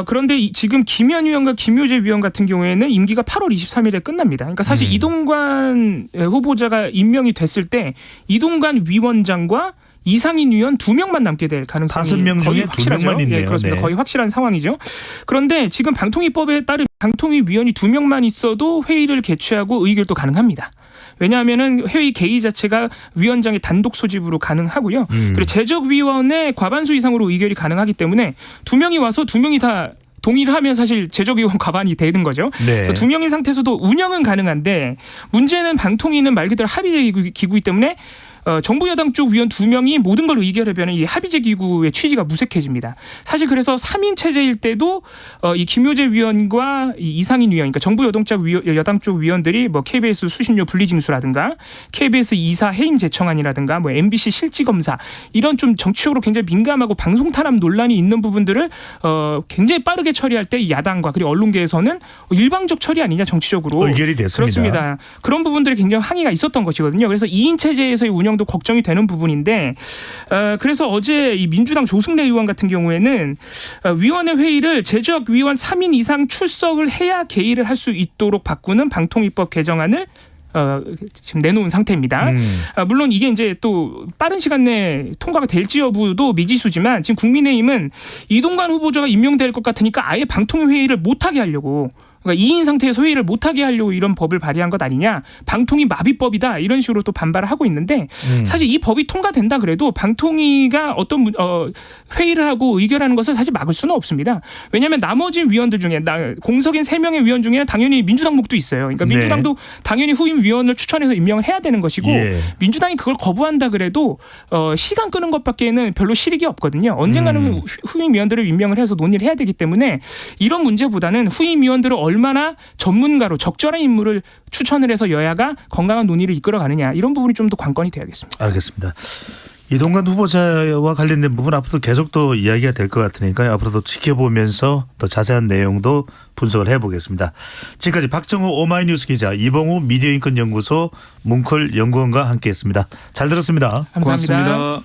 그런데 지금 김현 위원과 김효재 위원 같은 경우에는 임기가 8월 23일에 끝납니다. 그러니까 사실 이동관 후보자가 임명이 됐을 때 이동관 위원장과 이상인 위원 2명만 남게 될 가능성이 5명 중에 거의 확실하죠. 2명만 있네요. 예, 그렇습니다. 네. 거의 확실한 상황이죠. 그런데 지금 방통위법에 따른 방통위 위원이 2명만 있어도 회의를 개최하고 의결도 가능합니다. 왜냐하면은 회의 개의 자체가 위원장의 단독 소집으로 가능하고요. 그리고 제적위원회 과반수 이상으로 의결이 가능하기 때문에 2명이 와서 2명이 다 동의를 하면 사실 제적위원 과반이 되는 거죠. 네. 그래서 2명인 상태에서도 운영은 가능한데 문제는 방통위는 말 그대로 합의제 기구이기 때문에 정부 여당 쪽 위원 2명이 모든 걸 의결하면 이 합의제 기구의 취지가 무색해집니다. 사실 그래서 3인 체제일 때도 이 김효재 위원과 이 이상인 위원, 그러니까 정부 여당 쪽 위원들이 뭐 KBS 수신료 분리징수라든가 KBS 이사 해임 제청안이라든가 뭐 MBC 실지검사 이런 좀 정치적으로 굉장히 민감하고 방송 탄압 논란이 있는 부분들을 굉장히 빠르게 처리할 때 야당과 그리고 언론계에서는 일방적 처리 아니냐 정치적으로 의결이 됐습니다. 그렇습니다. 그런 부분들이 굉장히 항의가 있었던 것이거든요. 그래서 2인 체제에서의 운영 도 걱정이 되는 부분인데 그래서 어제 이 민주당 조승래 의원 같은 경우에는 위원회 회의를 제적위원 3인 이상 출석을 해야 개의를 할 수 있도록 바꾸는 방통위법 개정안을 지금 내놓은 상태입니다. 물론 이게 이제 또 빠른 시간 내에 통과가 될지 여부도 미지수지만 지금 국민의힘은 이동관 후보자가 임명될 것 같으니까 아예 방통위 회의를 못하게 하려고 그러니까 2인 상태에서 회의를 못하게 하려고 이런 법을 발의한 것 아니냐. 방통위 마비법이다. 이런 식으로 또 반발을 하고 있는데 사실 이 법이 통과된다 그래도 방통위가 어떤 회의를 하고 의결하는 것을 사실 막을 수는 없습니다. 왜냐하면 나머지 위원들 중에 공석인 3명의 위원 중에는 당연히 민주당 몫도 있어요. 그러니까 민주당도 당연히 후임 위원을 추천해서 임명을 해야 되는 것이고 민주당이 그걸 거부한다 그래도 시간 끄는 것밖에는 별로 실익이 없거든요. 언젠가는 후임 위원들을 임명을 해서 논의를 해야 되기 때문에 이런 문제보다는 후임 위원들을 얼마나 전문가로 적절한 인물을 추천을 해서 여야가 건강한 논의를 이끌어가느냐 이런 부분이 좀 더 관건이 돼야겠습니다. 알겠습니다. 이동관 후보자와 관련된 부분 앞으로 계속 또 이야기가 될 것 같으니까 앞으로도 지켜보면서 더 자세한 내용도 분석을 해보겠습니다. 지금까지 박정호 오마이뉴스 기자, 이봉우 미디어인권연구소 뭉클 연구원과 함께했습니다. 잘 들었습니다. 감사합니다. 고맙습니다.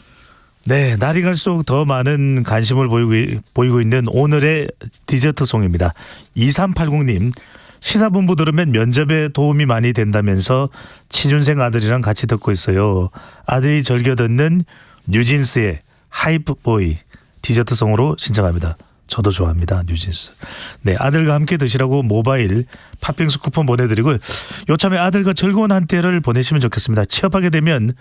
네, 날이 갈수록 더 많은 관심을 보이고 있는 오늘의 디저트송입니다. 2380님, 시사본부 들으면 면접에 도움이 많이 된다면서 취준생 아들이랑 같이 듣고 있어요. 아들이 즐겨 듣는 뉴진스의 하이프보이 디저트송으로 신청합니다. 저도 좋아합니다. 뉴진스. 네, 아들과 함께 드시라고 모바일 팥빙수 쿠폰 보내드리고 요참에 아들과 즐거운 한때를 보내시면 좋겠습니다. 취업하게 되면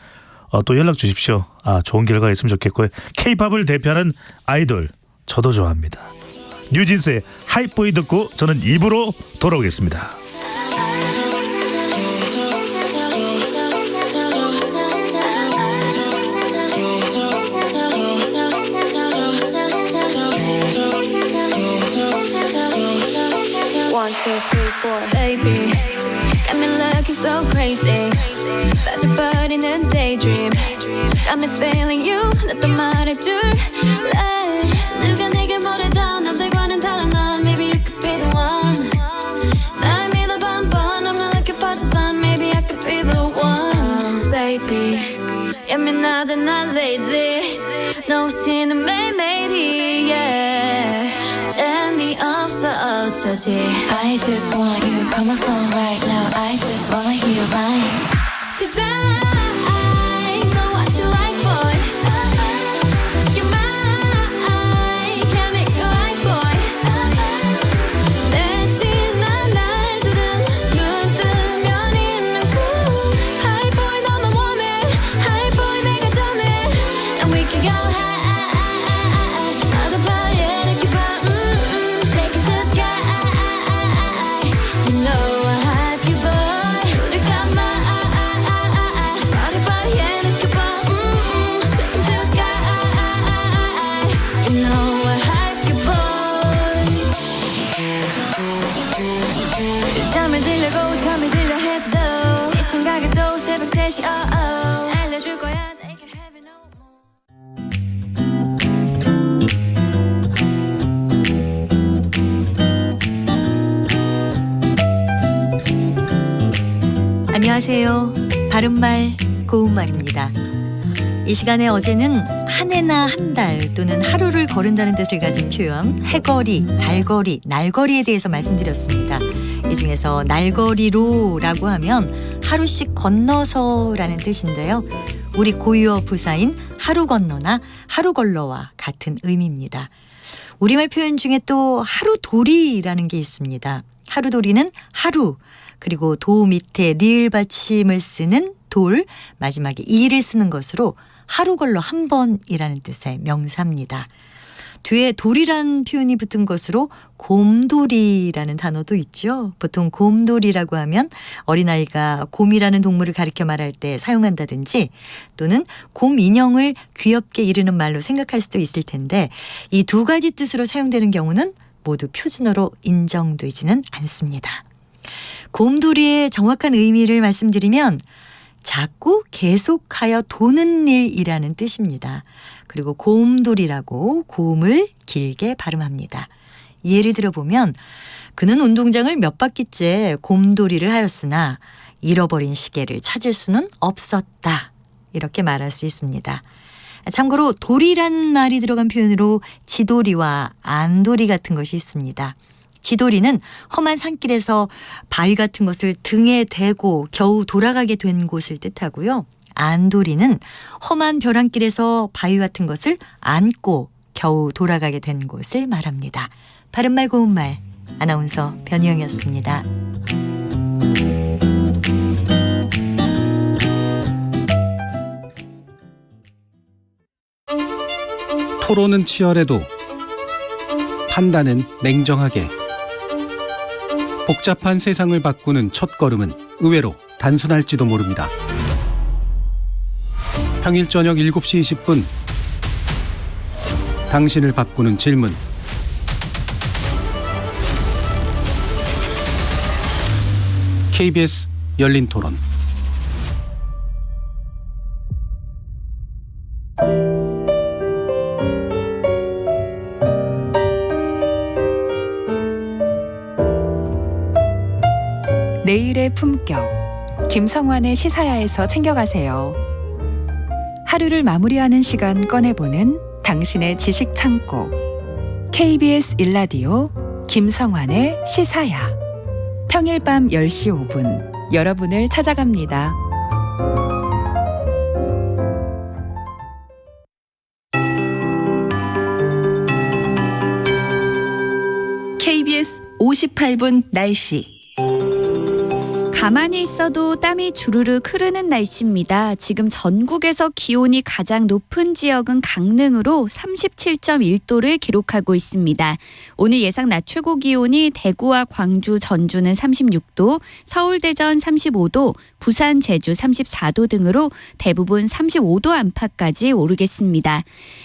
또 연락 주십시오. 좋은 결과가 있으면 좋겠고요. K-팝을 대표하는 아이돌 저도 좋아합니다. 뉴진스의 하이보이 듣고 저는 입으로 돌아오겠습니다. One, two, three, four. Baby, got me looking so crazy. 빠져버리는 daydream. Got me feeling you. 나 또 말해줄래? 누가 내게 뭐래도 남들과는 달라 넌. Maybe you could be the one. 날 믿어봐 but I'm not looking for just fun. Maybe I could be the one. Baby, 예민하던 난 lately. 너 없이는 매일매일이 yeah. 재미없어 어쩌지 I just want you call my phone right now I just wanna hear your line Cause I know what you like boy You're mine Can't make you like boy 내 지난 날들은 눈 뜨면 있는 cool High boy 너만 원해 High boy 내가 전해 And we can go high 잠을 들려고 잠이 들려 해도 네 생각에 또 새벽 3시 알려줄 거야 They can have it no more. 안녕하세요. 바른말 고운말입니다. 이 시간에 어제는 한 해나 한 달 또는 하루를 거른다는 뜻을 가진 표현 해거리, 달거리, 날거리에 대해서 말씀드렸습니다. 이 중에서 날거리로라고 하면 하루씩 건너서라는 뜻인데요. 우리 고유어 부사인 하루 건너나 하루 걸러와 같은 의미입니다. 우리말 표현 중에 또 하루돌이라는 게 있습니다. 하루돌이는 하루, 그리고 도 밑에 리을 받침을 쓰는 돌, 마지막에 이를 쓰는 것으로 하루 걸러 한 번이라는 뜻의 명사입니다. 뒤에 돌이란 표현이 붙은 것으로 곰돌이라는 단어도 있죠. 보통 곰돌이라고 하면 어린아이가 곰이라는 동물을 가리켜 말할 때 사용한다든지 또는 곰 인형을 귀엽게 이르는 말로 생각할 수도 있을 텐데 이 두 가지 뜻으로 사용되는 경우는 모두 표준어로 인정되지는 않습니다. 곰돌이의 정확한 의미를 말씀드리면 자꾸 계속하여 도는 일이라는 뜻입니다. 그리고 곰돌이라고 곰을 길게 발음합니다. 예를 들어보면 그는 운동장을 몇 바퀴째 곰돌이를 하였으나 잃어버린 시계를 찾을 수는 없었다. 이렇게 말할 수 있습니다. 참고로 돌이라는 말이 들어간 표현으로 지돌이와 안돌이 같은 것이 있습니다. 지돌이는 험한 산길에서 바위 같은 것을 등에 대고 겨우 돌아가게 된 곳을 뜻하고요. 안돌이는 험한 벼랑길에서 바위 같은 것을 안고 겨우 돌아가게 된 곳을 말합니다. 바른말 고운말 아나운서 변희영이었습니다. 토론은 치열해도 판단은 냉정하게. 복잡한 세상을 바꾸는 첫걸음은 의외로 단순할지도 모릅니다. 평일 저녁 7시 20분 당신을 바꾸는 질문. KBS 열린 토론. 내일의 품격, 김성환의 시사야에서 챙겨가세요. 하루를 마무리하는 시간 꺼내보는 당신의 지식 창고. KBS 일라디오 김성환의 시사야. 평일 밤 10시 5분 여러분을 찾아갑니다. KBS 58분 날씨. 가만히 있어도 땀이 주르륵 흐르는 날씨입니다. 지금 전국에서 기온이 가장 높은 지역은 강릉으로 37.1도를 기록하고 있습니다. 오늘 예상 낮 최고 기온이 대구와 광주, 전주는 36도, 서울, 대전 35도, 부산, 제주 34도 등으로 대부분 35도 안팎까지 오르겠습니다.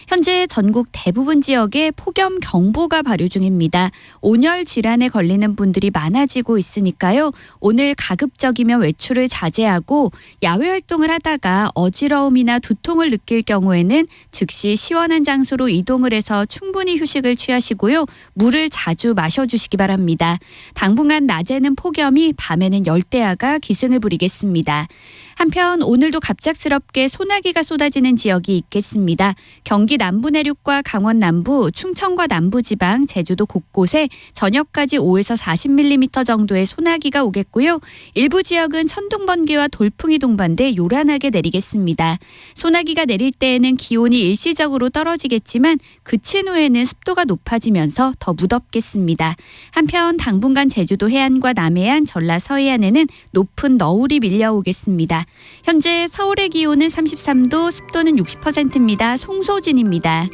현재 전국 대부분 지역에 폭염경보가 발효 중입니다. 온열 질환에 걸리는 분들이 많아지고 있으니까요. 오늘 가급적이면 외출을 자제하고 야외 활동을 하다가 어지러움이나 두통을 느낄 경우에는 즉시 시원한 장소로 이동을 해서 충분히 휴식을 취하시고요. 물을 자주 마셔주시기 바랍니다. 당분간 낮에는 폭염이, 밤에는 열대야가 기승을 부리겠습니다. 한편 오늘도 갑작스럽게 소나기가 쏟아지는 지역이 있겠습니다. 경기 남부 내륙과 강원 남부, 충청과 남부지방, 제주도 곳곳에 저녁까지 5에서 40mm 정도의 소나기가 오겠고요. 일부 지역은 천둥, 번개와 돌풍이 동반돼 요란하게 내리겠습니다. 소나기가 내릴 때에는 기온이 일시적으로 떨어지겠지만 그친 후에는 습도가 높아지면서 더 무덥겠습니다. 한편 당분간 제주도 해안과 남해안, 전라 서해안에는 높은 너울이 밀려오겠습니다. 현재 서울의 기온은 33도, 습도는 60%입니다. 송소진입니다.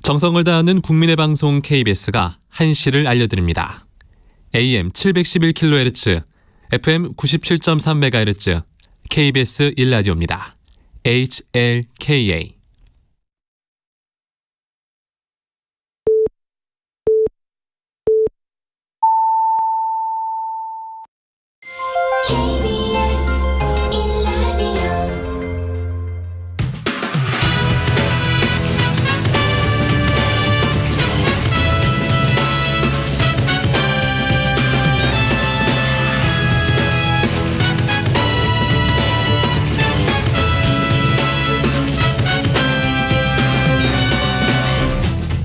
정성을 다하는 국민의 방송 KBS가 한시를 알려드립니다. AM 711kHz, FM 97.3MHz, KBS 1라디오입니다. HLKA. KBS 1라디오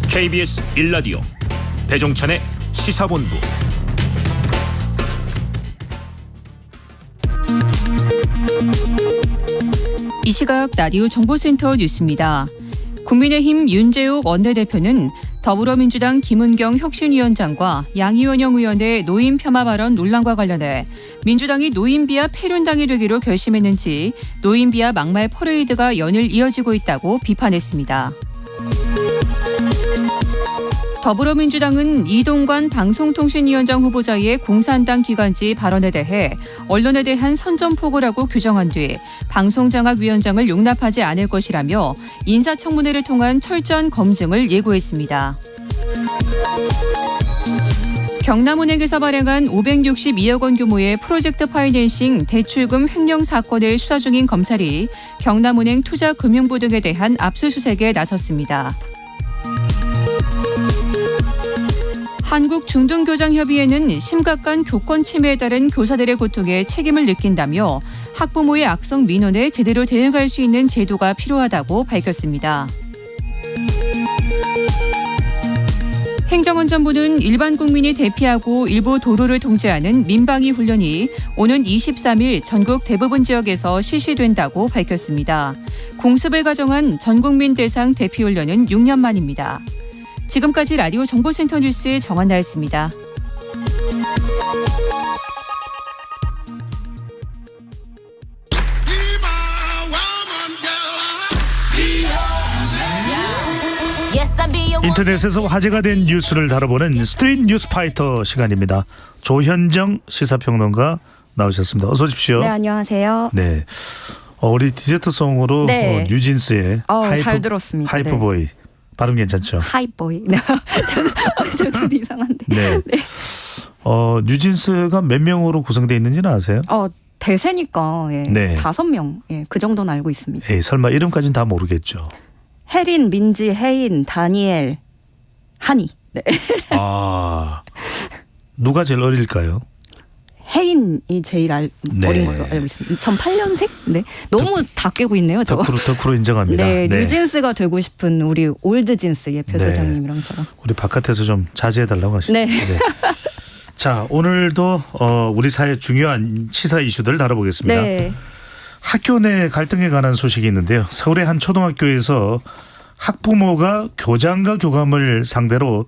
KBS 1라디오 배종찬의 시사본부. 이 시각 라디오 정보센터 뉴스입니다. 국민의힘 윤재욱 원내대표는 더불어민주당 김은경 혁신위원장과 양이원영 의원의 노인 폄하 발언 논란과 관련해 민주당이 노인비하 폐륜당이 되기로 결심했는지 노인비하 막말 퍼레이드가 연일 이어지고 있다고 비판했습니다. 더불어민주당은 이동관 방송통신위원장 후보자의 공산당 기관지 발언에 대해 언론에 대한 선전포고라고 규정한 뒤 방송장악위원장을 용납하지 않을 것이라며 인사청문회를 통한 철저한 검증을 예고했습니다. 경남은행에서 발행한 562억 원 규모의 프로젝트 파이낸싱 대출금 횡령 사건을 수사 중인 검찰이 경남은행 투자금융부 등에 대한 압수수색에 나섰습니다. 한국중등교장협의회는 심각한 교권 침해에 따른 교사들의 고통에 책임을 느낀다며 학부모의 악성 민원에 제대로 대응할 수 있는 제도가 필요하다고 밝혔습니다. 행정안전부는 일반 국민이 대피하고 일부 도로를 통제하는 민방위 훈련이 오는 23일 전국 대부분 지역에서 실시된다고 밝혔습니다. 공습을 가정한 전국민 대상 대피훈련은 6년 만입니다. 지금까지 라디오 정보센터 뉴스 정한나였습니다. 인터넷에서 화제가 된 뉴스를 다뤄보는 스트릿 뉴스파이터 시간입니다. 조현정 시사평론가 나오셨습니다. 어서 오십시오. 네, 안녕하세요. 네, 우리 디저트송으로 네. 뉴진스의 잘 들었습니다. 하이퍼보이. 네. 발음 괜찮죠? 하이보이. 저도 이상한데. 네. 네. 뉴진스가 몇 명으로 구성되어 있는지는 아세요? 대세니까 예. 네. 5명. 예, 그 정도는 알고 있습니다. 에이, 설마 이름까지는 다 모르겠죠. 혜린, 민지, 혜인, 다니엘, 한이. 네. 누가 제일 어릴까요? 혜인이 제일 어린 걸로 알고 있습니다. 2008년생? 네. 너무 다 깨고 있네요, 저. 덕후로 인정합니다. 네, 뉴진스가 되고 싶은 우리 올드진스 예표 소장님이랑 저랑. 우리 바깥에서 좀 자제해달라고 하시죠. 네. 자, 오늘도 우리 사회 중요한 시사 이슈들 다뤄보겠습니다. 네. 학교 내 갈등에 관한 소식이 있는데요. 서울의 한 초등학교에서 학부모가 교장과 교감을 상대로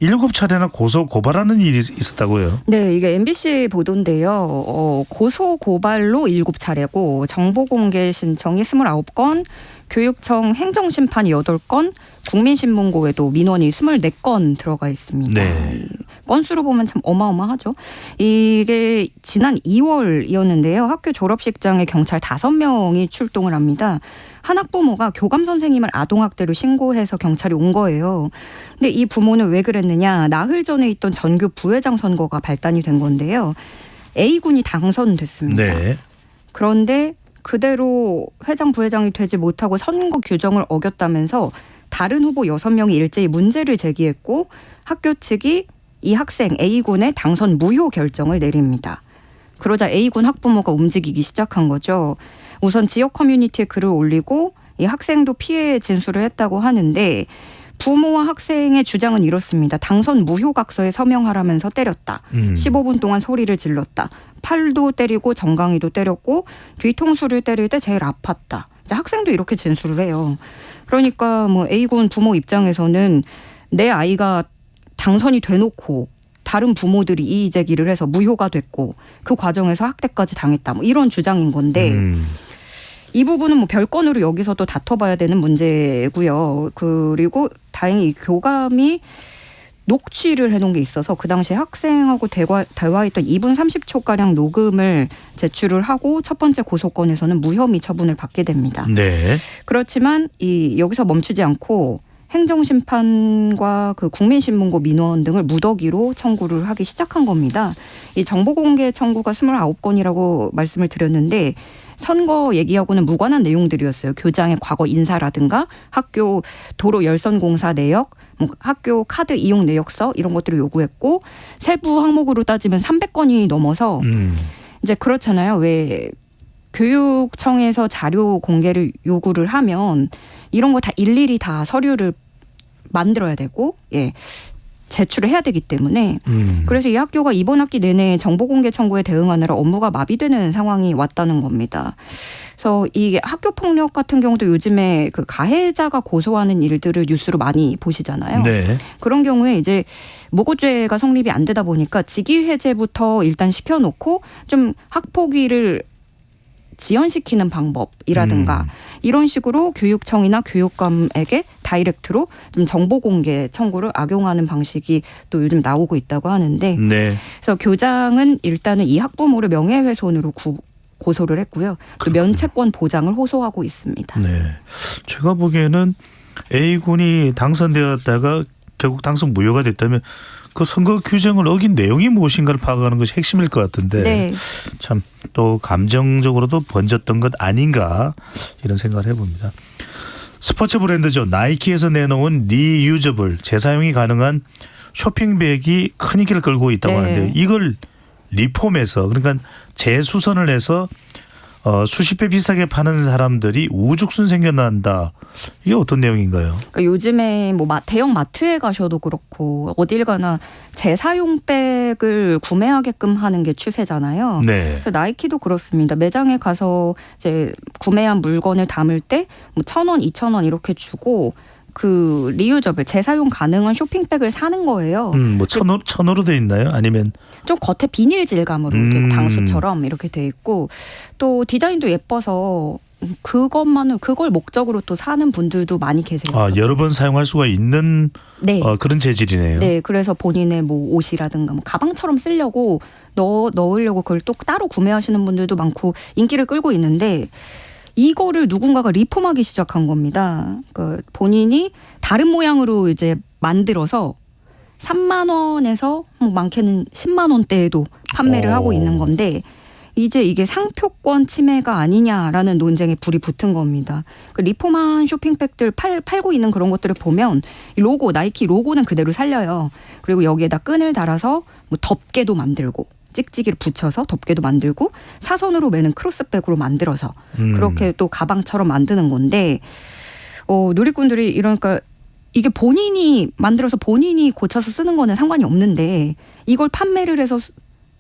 7차례나 고소 고발하는 일이 있었다고요. 네, 이게 MBC 보도인데요. 고소 고발로 7차례고 정보 공개 신청이 29건, 교육청 행정심판이 8건, 국민신문고에도 민원이 24건 들어가 있습니다. 네. 건수로 보면 참 어마어마하죠. 이게 지난 2월이었는데요. 학교 졸업식장에 경찰 5명이 출동을 합니다. 한 학부모가 교감 선생님을 아동학대로 신고해서 경찰이 온 거예요. 근데 이 부모는 왜 그랬느냐. 나흘 전에 있던 전교 부회장 선거가 발단이 된 건데요. A군이 당선됐습니다. 네. 그런데 그대로 회장 부회장이 되지 못하고 선거 규정을 어겼다면서 다른 후보 6명이 일제히 문제를 제기했고 학교 측이 이 학생 A군의 당선 무효 결정을 내립니다. 그러자 A군 학부모가 움직이기 시작한 거죠. 우선 지역 커뮤니티에 글을 올리고 이 학생도 피해 진술을 했다고 하는데 부모와 학생의 주장은 이렇습니다. 당선 무효각서에 서명하라면서 때렸다. 15분 동안 소리를 질렀다. 팔도 때리고 정강이도 때렸고 뒤통수를 때릴 때 제일 아팠다. 이제 학생도 이렇게 진술을 해요. 그러니까 뭐 A군 부모 입장에서는 내 아이가 당선이 돼놓고 다른 부모들이 이의 제기를 해서 무효가 됐고 그 과정에서 학대까지 당했다. 뭐 이런 주장인 건데 이 부분은 뭐 별건으로 여기서도 다퉈봐야 되는 문제고요. 그리고 다행히 교감이 녹취를 해놓은 게 있어서 그 당시에 학생하고 대화했던 2분 30초가량 녹음을 제출을 하고 첫 번째 고소건에서는 무혐의 처분을 받게 됩니다. 네. 그렇지만 여기서 멈추지 않고 행정심판과 그 국민신문고 민원 등을 무더기로 청구를 하기 시작한 겁니다. 이 정보공개 청구가 29건이라고 말씀을 드렸는데 선거 얘기하고는 무관한 내용들이었어요. 교장의 과거 인사라든가 학교 도로 열선공사 내역, 학교 카드 이용 내역서 이런 것들을 요구했고 세부 항목으로 따지면 300건이 넘어서 이제 그렇잖아요. 왜 교육청에서 자료 공개를 요구를 하면 이런 거 다 일일이 다 서류를 만들어야 되고 제출을 해야 되기 때문에 그래서 이 학교가 이번 학기 내내 정보공개 청구에 대응하느라 업무가 마비되는 상황이 왔다는 겁니다. 그래서 이게 학교 폭력 같은 경우도 요즘에 그 가해자가 고소하는 일들을 뉴스로 많이 보시잖아요. 네. 그런 경우에 이제 무고죄가 성립이 안 되다 보니까 직위해제부터 일단 시켜놓고 좀 학폭위를 지연시키는 방법이라든가 이런 식으로 교육청이나 교육감에게 다이렉트로 좀 정보공개 청구를 악용하는 방식이 또 요즘 나오고 있다고 하는데 네. 그래서 교장은 일단은 이 학부모를 명예훼손으로 고소를 했고요. 또 면책권 보장을 호소하고 있습니다. 네. 제가 보기에는 A군이 당선되었다가 결국 당선 무효가 됐다면 그 선거 규정을 어긴 내용이 무엇인가를 파악하는 것이 핵심일 것 같은데 네. 참 또 감정적으로도 번졌던 것 아닌가 이런 생각을 해봅니다. 스포츠 브랜드죠. 나이키에서 내놓은 리유저블 재사용이 가능한 쇼핑백이 큰 인기를 끌고 있다고 네. 하는데 이걸 리폼해서 그러니까 재수선을 해서 수십 배 비싸게 파는 사람들이 우죽순 생겨난다. 이게 어떤 내용인가요? 그러니까 요즘에 뭐 대형 마트에 가셔도 그렇고 어딜 가나 재사용백을 구매하게끔 하는 게 추세잖아요. 네. 그래서 나이키도 그렇습니다. 매장에 가서 이제 구매한 물건을 담을 때 뭐 1,000원, 2,000원 이렇게 주고 그 리유저블 재사용 가능한 쇼핑백을 사는 거예요. 뭐 천으로 돼 있나요? 아니면 좀 겉에 비닐 질감으로 되고 방수처럼 이렇게 돼 있고 또 디자인도 예뻐서 그걸 목적으로 또 사는 분들도 많이 계세요. 여러 번 사용할 수가 있는 네. 그런 재질이네요. 네, 그래서 본인의 뭐 옷이라든가 뭐 가방처럼 쓰려고 넣으려고 그걸 또 따로 구매하시는 분들도 많고 인기를 끌고 있는데 이거를 누군가가 리폼하기 시작한 겁니다. 그 본인이 다른 모양으로 이제 만들어서 3만 원에서 뭐 많게는 10만 원대에도 판매를 하고 있는 건데 이제 이게 상표권 침해가 아니냐라는 논쟁에 불이 붙은 겁니다. 그 리폼한 쇼핑백들 팔고 있는 그런 것들을 보면 로고 나이키 로고는 그대로 살려요. 그리고 여기에다 끈을 달아서 뭐 덮개도 만들고 찍찍이를 붙여서 덮개도 만들고 사선으로 매는 크로스백으로 만들어서 그렇게 또 가방처럼 만드는 건데 누리꾼들이 이러니까 이게 본인이 만들어서 본인이 고쳐서 쓰는 거는 상관이 없는데 이걸 판매를 해서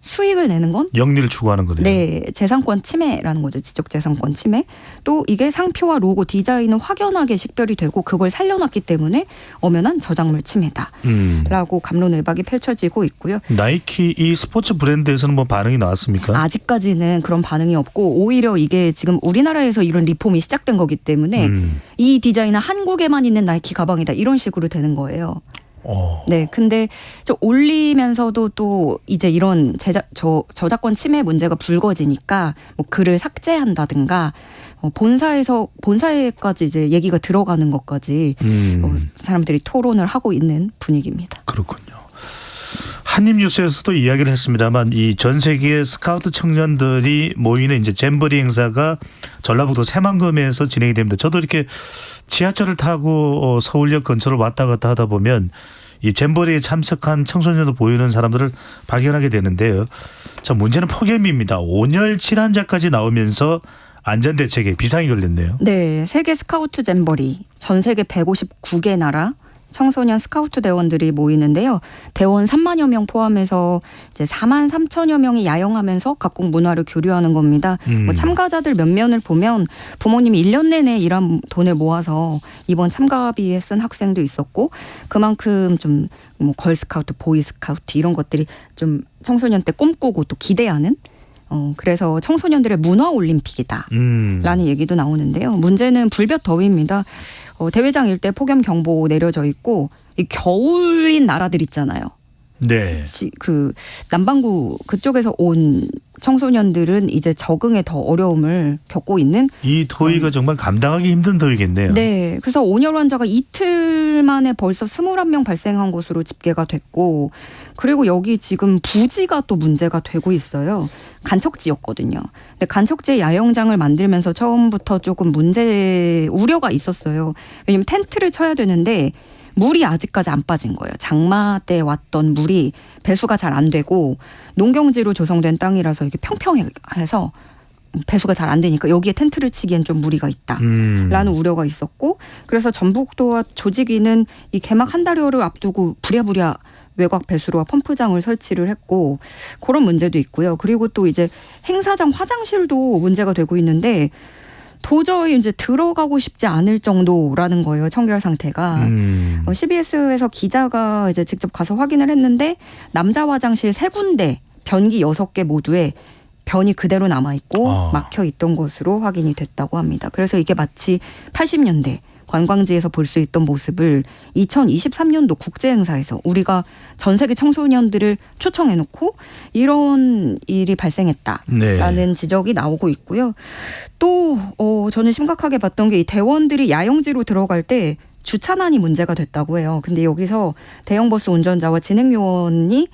수익을 내는 건 영리를 추구하는 거네요. 네, 재산권 침해라는 거죠. 지적재산권 침해. 또 이게 상표와 로고 디자인은 확연하게 식별이 되고 그걸 살려놨기 때문에 엄연한 저작물 침해다라고 갑론을박이 펼쳐지고 있고요. 나이키 이 스포츠 브랜드에서는 뭐 반응이 나왔습니까? 아직까지는 그런 반응이 없고 오히려 이게 지금 우리나라에서 이런 리폼이 시작된 거기 때문에 이 디자인은 한국에만 있는 나이키 가방이다 이런 식으로 되는 거예요. 네, 근데 좀 올리면서도 또 이제 이런 저작권 침해 문제가 불거지니까 뭐 글을 삭제한다든가 본사에까지 이제 얘기가 들어가는 것까지 사람들이 토론을 하고 있는 분위기입니다. 그렇군요. 한입뉴스에서도 이야기를 했습니다만 이 전 세계의 스카우트 청년들이 모이는 이제 잼버리 행사가 전라북도 새만금에서 진행이 됩니다. 저도 이렇게 지하철을 타고 서울역 근처를 왔다 갔다 하다 보면 이 잼버리에 참석한 청소년들 보이는 사람들을 발견하게 되는데요. 자, 문제는 폭염입니다. 온열 질환자까지 나오면서 안전대책에 비상이 걸렸네요. 네, 세계 스카우트 잼버리 전 세계 159개 나라 청소년 스카우트 대원들이 모이는데요. 대원 3만여 명 포함해서 이제 4만 3천여 명이 야영하면서 각국 문화를 교류하는 겁니다. 뭐 참가자들 몇몇을 보면 부모님이 1년 내내 일한 돈을 모아서 이번 참가비에 쓴 학생도 있었고 그만큼 좀 뭐 걸스카우트, 보이스카우트 이런 것들이 좀 청소년 때 꿈꾸고 또 기대하는 그래서 청소년들의 문화 올림픽이다. 라는 얘기도 나오는데요. 문제는 불볕 더위입니다. 대회장 일대 폭염 경보 내려져 있고 이 겨울인 나라들 있잖아요. 네. 그 남반구 그쪽에서 온 청소년들은 이제 적응에 더 어려움을 겪고 있는 이 더위가 정말 감당하기 힘든 더위겠네요. 네. 그래서 온열 환자가 이틀 만에 벌써 21명 발생한 것으로 집계가 됐고 그리고 여기 지금 부지가 또 문제가 되고 있어요. 간척지였거든요. 근데 간척지에 야영장을 만들면서 처음부터 조금 우려가 있었어요. 왜냐하면 텐트를 쳐야 되는데 물이 아직까지 안 빠진 거예요. 장마 때 왔던 물이 배수가 잘 안 되고 농경지로 조성된 땅이라서 이게 평평해서 배수가 잘 안 되니까 여기에 텐트를 치기엔 좀 무리가 있다라는 우려가 있었고 그래서 전북도와 조직위는 이 개막 한 달여를 앞두고 부랴부랴 외곽 배수로와 펌프장을 설치를 했고 그런 문제도 있고요. 그리고 또 이제 행사장 화장실도 문제가 되고 있는데 도저히 이제 들어가고 싶지 않을 정도라는 거예요. 청결 상태가. CBS에서 기자가 이제 직접 가서 확인을 했는데 남자 화장실 3군데, 변기 6개 모두에 변이 그대로 남아있고 막혀 있던 것으로 확인이 됐다고 합니다. 그래서 이게 마치 80년대 관광지에서 볼 수 있던 모습을 2023년도 국제행사에서 우리가 전 세계 청소년들을 초청해놓고 이런 일이 발생했다라는 지적이 나오고 있고요. 또 저는 심각하게 봤던 게 이 대원들이 야영지로 들어갈 때 주차난이 문제가 됐다고 해요. 근데 여기서 대형버스 운전자와 진행요원이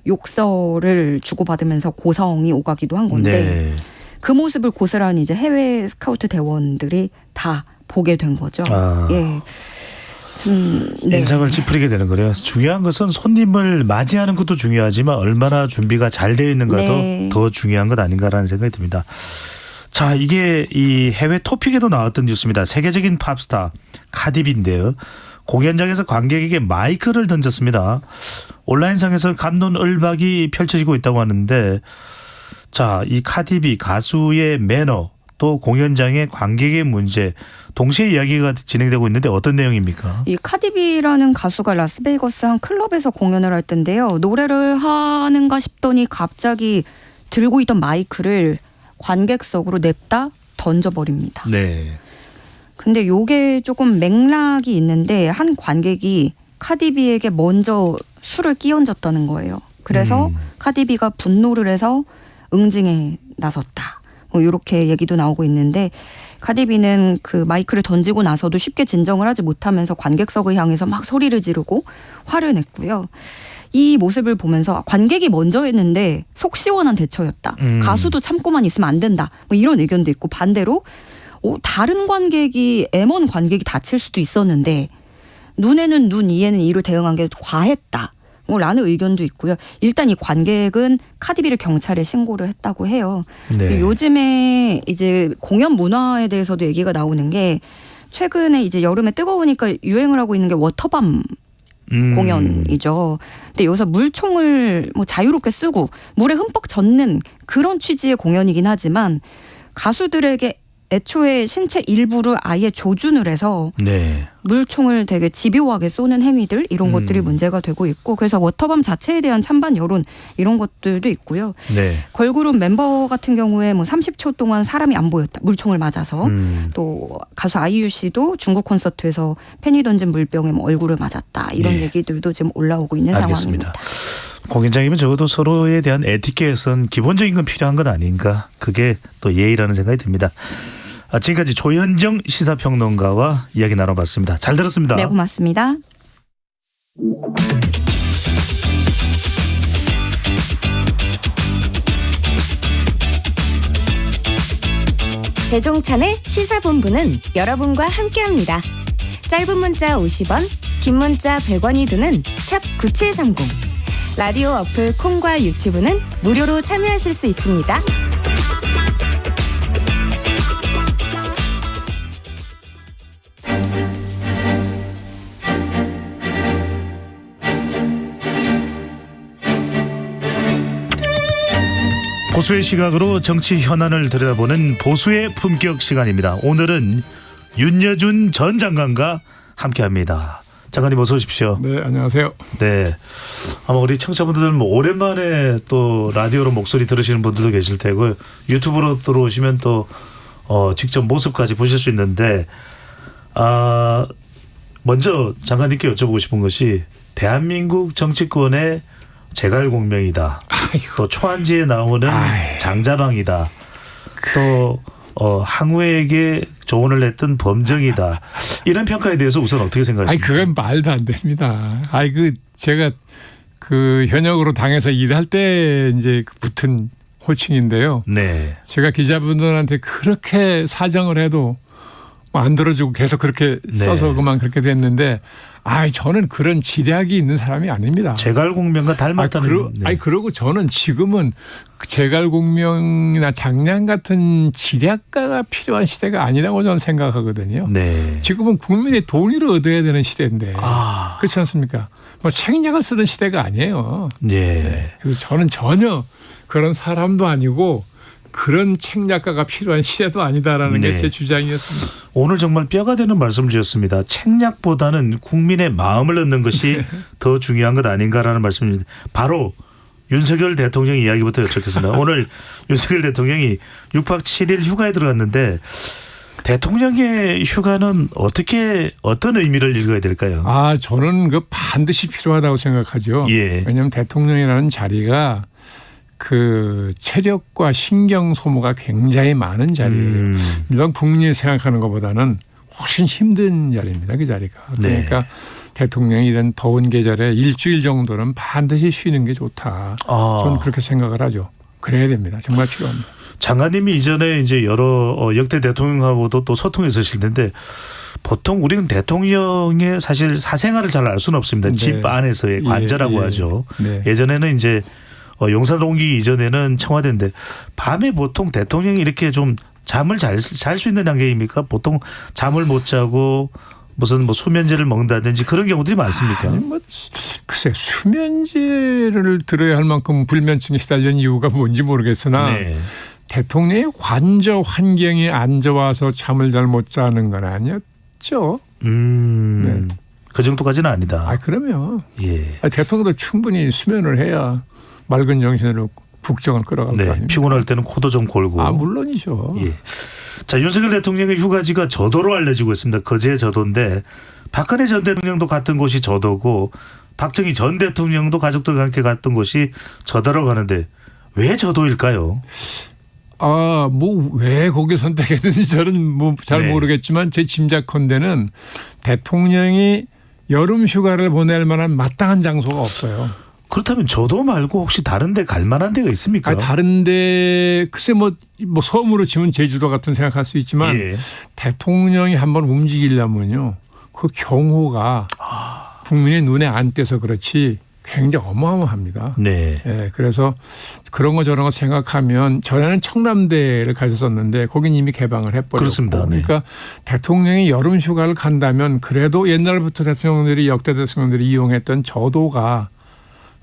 욕설을 주고받으면서 고성이 오가기도 한 건데 그 모습을 고스란히 이제 해외 스카우트 대원들이 다 보게 된 거죠. 예. 인상을 찌푸리게 되는 거래요. 중요한 것은 손님을 맞이하는 것도 중요하지만 얼마나 준비가 잘 되어 있는가도 더 중요한 것 아닌가라는 생각이 듭니다. 자, 이게 이 해외 토픽에도 나왔던 뉴스입니다. 세계적인 팝스타 카디비인데요. 공연장에서 관객에게 마이크를 던졌습니다. 온라인상에서 갑론을박이 펼쳐지고 있다고 하는데 자, 이 카디비 가수의 매너 또 공연장의 관객의 문제 동시에 이야기가 진행되고 있는데 어떤 내용입니까? 이 카디비라는 가수가 라스베이거스 한 클럽에서 공연을 할 텐데요. 노래를 하는가 싶더니 갑자기 들고 있던 마이크를 관객석으로 냅다 던져버립니다. 네. 근데 요게 조금 맥락이 있는데 한 관객이 카디비에게 먼저 술을 끼얹었다는 거예요. 그래서 카디비가 분노를 해서 응징에 나섰다. 뭐 이렇게 얘기도 나오고 있는데 카디비는 그 마이크를 던지고 나서도 쉽게 진정을 하지 못하면서 관객석을 향해서 막 소리를 지르고 화를 냈고요. 이 모습을 보면서 관객이 먼저 했는데 속 시원한 대처였다. 가수도 참고만 있으면 안 된다. 뭐 이런 의견도 있고 반대로 다른 관객이 M1 관객이 다칠 수도 있었는데 눈에는 눈, 이에는 이로 대응한 게 과했다. 라는 의견도 있고요. 일단 이 관객은 카디비를 경찰에 신고를 했다고 해요. 네. 요즘에 이제 공연 문화에 대해서도 얘기가 나오는 게 최근에 이제 여름에 뜨거우니까 유행을 하고 있는 게 워터밤 공연이죠. 근데 여기서 물총을 뭐 자유롭게 쓰고 물에 흠뻑 젖는 그런 취지의 공연이긴 하지만 가수들에게 애초에 신체 일부를 아예 조준을 해서 물총을 되게 집요하게 쏘는 행위들 이런 것들이 문제가 되고 있고 그래서 워터밤 자체에 대한 찬반 여론 이런 것들도 있고요. 걸그룹 멤버 같은 경우에 뭐 30초 동안 사람이 안 보였다. 물총을 맞아서 또 가수 아이유 씨도 중국 콘서트에서 팬이 던진 물병에 뭐 얼굴을 맞았다. 이런 얘기들도 지금 올라오고 있는 상황입니다. 공연장이면 적어도 서로에 대한 에티켓은 기본적인 건 필요한 것 아닌가. 그게 또 예의라는 생각이 듭니다. 지금까지 조현정 시사평론가와 이야기 나눠봤습니다. 잘 들었습니다. 네, 고맙습니다. 배종찬의 시사본부는 여러분과 함께합니다. 짧은 문자 50원, 긴 문자 100원이 드는 샵 9730. 라디오 어플 콩과 유튜브는 무료로 참여하실 수 있습니다. 보수의 시각으로 정치 현안을 들여다보는 보수의 품격 시간입니다. 오늘은 윤여준 전 장관과 함께합니다. 장관님 어서 오십시오. 네, 안녕하세요. 네. 아마 우리 청취자분들 뭐 오랜만에 또 라디오로 목소리 들으시는 분들도 계실 테고 유튜브로 들어오시면 또 직접 모습까지 보실 수 있는데 먼저 장관님께 여쭤보고 싶은 것이 대한민국 정치권의 제갈공명이다. 또 초안지에 나오는 장자방이다. 또 항우에게 조언을 했던 범정이다. 이런 평가에 대해서 우선 어떻게 생각하십니까? 그건 말도 안 됩니다. 제가 그 현역으로 당에서 일할 때 이제 붙은 호칭인데요. 네. 제가 기자분들한테 그렇게 사정을 해도 안 들어주고 계속 그렇게 써서 그만 그렇게 됐는데 저는 그런 지략이 있는 사람이 아닙니다. 제갈공명과 닮았다는. 그러고 저는 지금은 제갈공명이나 장량 같은 지략가가 필요한 시대가 아니라고 저는 생각하거든요. 네. 지금은 국민의 동의를 얻어야 되는 시대인데 그렇지 않습니까? 뭐 책략을 쓰는 시대가 아니에요. 네. 그래서 저는 전혀 그런 사람도 아니고 그런 책략가가 필요한 시대도 아니다라는 게 제 주장이었습니다. 오늘 정말 뼈가 되는 말씀 주셨습니다. 책략보다는 국민의 마음을 얻는 것이 더 중요한 것 아닌가라는 말씀입니다. 바로 윤석열 대통령 이야기부터 여쭙겠습니다. 오늘 윤석열 대통령이 6박 7일 휴가에 들어갔는데 대통령의 휴가는 어떤 의미를 읽어야 될까요? 저는 그 반드시 필요하다고 생각하죠. 왜냐하면 대통령이라는 자리가 그 체력과 신경 소모가 굉장히 많은 자리예요. 일반 국민이 생각하는 것보다는 훨씬 힘든 자리입니다. 그 자리가. 그러니까 대통령이 이런 더운 계절에 일주일 정도는 반드시 쉬는 게 좋다. 저는 그렇게 생각을 하죠. 그래야 됩니다. 정말 필요합니다. 장관님이 이전에 이제 여러 역대 대통령하고도 또 소통이 있으실 텐데 보통 우리는 대통령의 사실 사생활을 잘 알 수는 없습니다. 집 안에서의 관저라고 하죠. 예전에는 이제 용산 옮기기 이전에는 청와대인데 밤에 보통 대통령이 이렇게 좀 잠을 잘 수 있는 단계입니까? 보통 잠을 못 자고 무슨 수면제를 먹는다든지 그런 경우들이 많습니까? 글쎄 수면제를 들어야 할 만큼 불면증에 시달리는 이유가 뭔지 모르겠으나 대통령의 관저 환경에 안 좋아서 잠을 잘 못 자는 건 아니었죠. 그 정도까지는 아니다. 그러면 대통령도 충분히 수면을 해야 맑은 정신으로 국정을 끌어갈 거 아닙니까? 피곤할 때는 코도 좀 골고. 물론이죠. 자, 윤석열 대통령의 휴가지가 저도로 알려지고 있습니다. 거제 저도인데 박근혜 전 대통령도 갔던 곳이 저도고 박정희 전 대통령도 가족들과 함께 갔던 곳이 저도라고 하는데 왜 저도일까요? 왜 거기 선택했는지 저는 잘 모르겠지만 제 짐작컨대는 대통령이 여름 휴가를 보낼 만한 마땅한 장소가 없어요. 그렇다면 저도 말고 혹시 다른 데 갈 만한 데가 있습니까? 다른 데 글쎄 섬으로 치면 제주도 같은 생각할 수 있지만 대통령이 한번 움직이려면요. 그 경호가 국민의 눈에 안 띄어서 그렇지 굉장히 어마어마합니다. 그래서 그런 거 저런 거 생각하면 전에는 청남대를 가셨었는데 거긴 이미 개방을 해버렸고. 그렇습니다. 그러니까 대통령이 여름 휴가를 간다면 그래도 옛날부터 역대 대통령들이 이용했던 저도가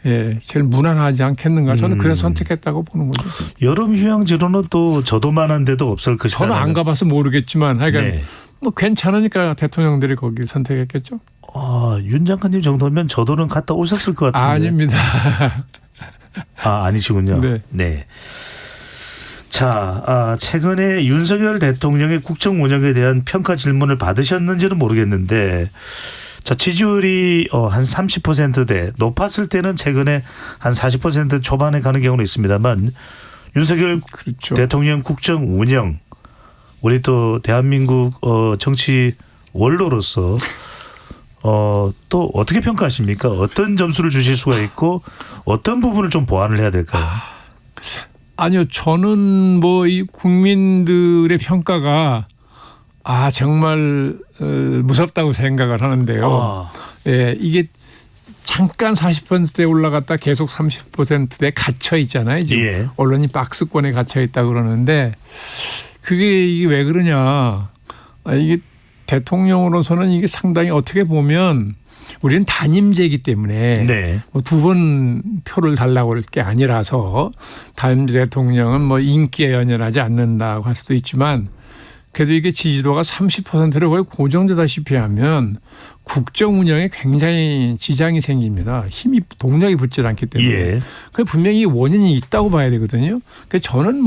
제일 무난하지 않겠는가. 저는 그래서 선택했다고 보는 거죠. 여름 휴양지로는 또 저도만한 데도 없을 것이다. 저는 안 가봐서 모르겠지만 하여간 괜찮으니까 대통령들이 거기 선택했겠죠. 윤 장관님 정도면 저도는 갔다 오셨을 것 같은데. 아닙니다. 아니시군요. 네. 자, 최근에 윤석열 대통령의 국정 운영에 대한 평가 질문을 받으셨는지는 모르겠는데 자, 지지율이 한 30%대 높았을 때는 최근에 한 40% 초반에 가는 경우는 있습니다만 윤석열 대통령 국정 운영 우리 또 대한민국 정치 원로로서 또 어떻게 평가하십니까? 어떤 점수를 주실 수가 있고 어떤 부분을 좀 보완을 해야 될까요? 아니요. 저는 이 국민들의 평가가 정말 무섭다고 생각을 하는데요. 이게 잠깐 40%대 올라갔다 계속 30%대에 갇혀 있잖아요. 지금 언론이 박스권에 갇혀 있다 그러는데 이게 왜 그러냐. 이게 대통령으로서는 이게 상당히 어떻게 보면 우리는 단임제이기 때문에 두 번 표를 달라고 할 게 아니라서 단임 대통령은 인기에 연연하지 않는다고 할 수도 있지만 그래도 이게 지지도가 30%로 거의 고정되다시피 하면 국정 운영에 굉장히 지장이 생깁니다. 힘이 동력이 붙지 않기 때문에. 예. 그 분명히 원인이 있다고 봐야 되거든요. 그래서 저는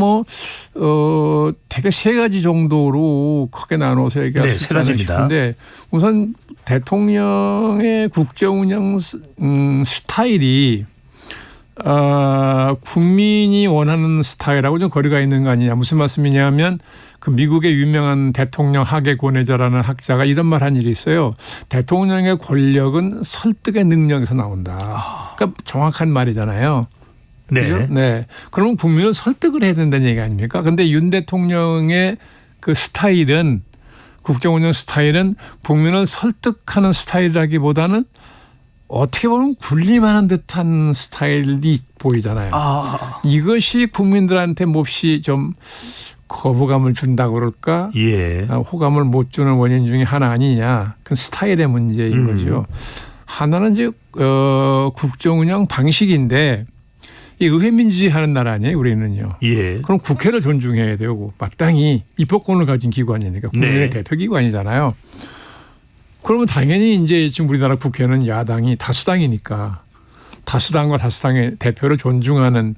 되게 세 가지 정도로 크게 나눠서 얘기할 수 있지 않나 싶은데 우선 대통령의 국정 운영 스타일이 국민이 원하는 스타일하고 좀 거리가 있는 거 아니냐. 무슨 말씀이냐면 그 미국의 유명한 대통령 학의 권위자라는 학자가 이런 말 한 일이 있어요. 대통령의 권력은 설득의 능력에서 나온다. 그러니까 정확한 말이잖아요. 네. 그죠? 네. 그러면 국민을 설득을 해야 된다는 얘기 아닙니까? 그런데 윤 대통령의 그 스타일은 국정운영 스타일은 국민을 설득하는 스타일이라기보다는 어떻게 보면 군림하는 듯한 스타일이 보이잖아요. 이것이 국민들한테 몹시 좀 거부감을 준다고 그럴까? 예. 호감을 못 주는 원인 중에 하나 아니냐. 그 스타일의 문제인 거죠. 하나는 이제 국정운영 방식인데 이 의회민주주의 하는 나라 아니에요, 우리는요. 예. 그럼 국회를 존중해야 되고 마땅히 입법권을 가진 기관이니까 국민의 대표 기관이잖아요. 그러면 당연히 이제 지금 우리나라 국회는 야당이 다수당이니까 다수당과 다수당의 대표를 존중하는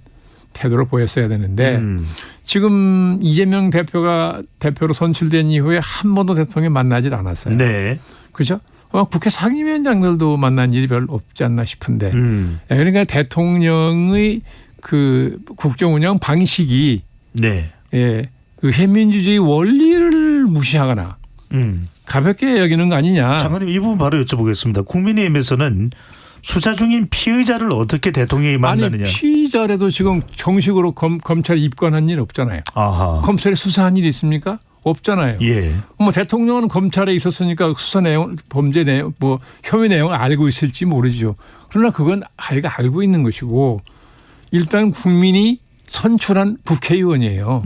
태도를 보였어야 되는데 지금 이재명 대표가 대표로 선출된 이후에 한 번도 대통령이 만나질 않았어요. 네. 그렇죠? 아마 국회 상임위원장들도 만난 일이 별로 없지 않나 싶은데 그러니까 대통령의 그 국정운영 방식이 의회민주주의 원리를 무시하거나 가볍게 여기는 거 아니냐. 장관님 이 부분 바로 여쭤보겠습니다. 국민의힘에서는 수사 중인 피의자를 어떻게 대통령이 만나느냐. 아니 피의자라도 지금 정식으로 검찰에 입건한 일 없잖아요. 아하. 검찰에 수사한 일이 있습니까? 없잖아요. 예. 뭐 대통령은 검찰에 있었으니까 수사 내용, 범죄 내용, 뭐 혐의 내용을 알고 있을지 모르죠. 그러나 그건 아이가 알고 있는 것이고 일단 국민이 선출한 국회의원이에요.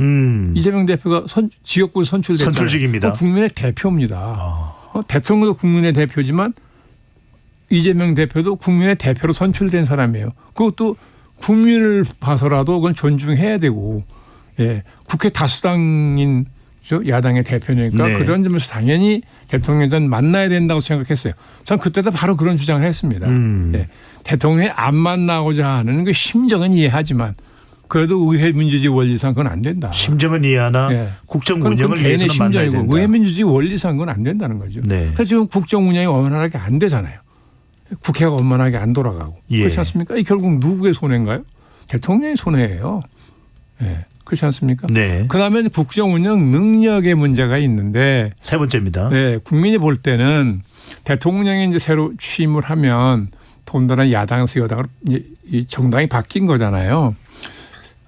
이재명 대표가 지역구 선출됐잖아요. 선출직입니다. 국민의 대표입니다. 대통령도 국민의 대표지만 이재명 대표도 국민의 대표로 선출된 사람이에요. 그것도 국민을 봐서라도 그건 존중해야 되고, 국회 다수당인 야당의 대표니까 그런 점에서 당연히 대통령전 만나야 된다고 생각했어요. 전 그때도 바로 그런 주장을 했습니다. 대통령이 안 만나고자 하는 그 심정은 이해하지만 그래도 의회 민주주의 원리상 그건 안 된다. 심정은 이해하나 국정 운영을 위해서는 만나야 된다. 의회 민주주의 원리상 그건 안 된다는 거죠. 그래서 지금 국정 운영이 원활하게 안 되잖아요. 국회가 원만하게 안 돌아가고. 그렇지 않습니까? 이 결국 누구의 손해인가요? 대통령의 손해예요. 그렇지 않습니까? 그다음에 국정 운영 능력의 문제가 있는데 세 번째입니다. 국민이 볼 때는 대통령이 이제 새로 취임을 하면 돈다란 야당에서 여당으로 이 정당이 바뀐 거잖아요.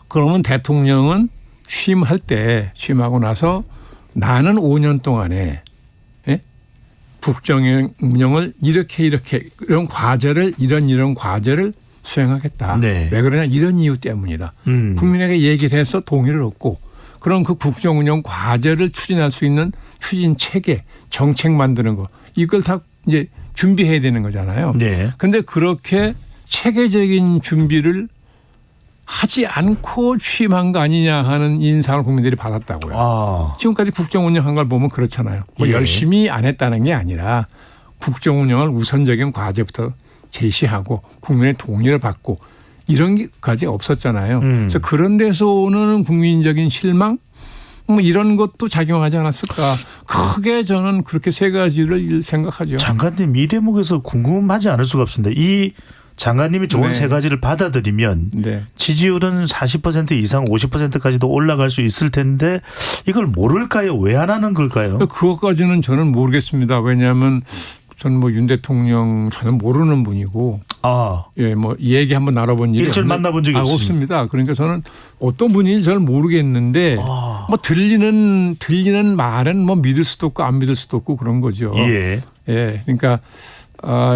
그러면 대통령은 취임하고 나서 나는 5년 동안에 국정 운영을 이렇게 이런 과제를 이런 과제를 수행하겠다. 왜 그러냐 이런 이유 때문이다. 국민에게 얘기를 해서 동의를 얻고 그런 그 국정 운영 과제를 추진할 수 있는 추진 체계, 정책 만드는 거 이걸 다 이제 준비해야 되는 거잖아요. 그런데 그렇게 체계적인 준비를 하지 않고 취임한 거 아니냐 하는 인상을 국민들이 받았다고요. 지금까지 국정 운영한 걸 보면 그렇잖아요. 뭐 열심히 안 했다는 게 아니라 국정 운영을 우선적인 과제부터 제시하고 국민의 동의를 받고 이런 게까지 없었잖아요. 그래서 그런 데서 오는 국민적인 실망 뭐 이런 것도 작용하지 않았을까. 크게 저는 그렇게 세 가지를 생각하죠. 장관님 이 대목에서 궁금하지 않을 수가 없습니다. 이 장관님이 좋은 세 가지를 받아들이면 지지율은 40% 이상 50%까지도 올라갈 수 있을 텐데 이걸 모를까요? 왜 안 하는 걸까요? 그것까지는 저는 모르겠습니다. 왜냐하면 저는 뭐 윤 대통령 저는 모르는 분이고 뭐 얘기 한번 나눠본 일이 일절 만나본 적이 없습니다. 그러니까 저는 어떤 분인지 잘 모르겠는데 뭐 들리는 말은 뭐 믿을 수도 없고 안 믿을 수도 없고 그런 거죠. 그러니까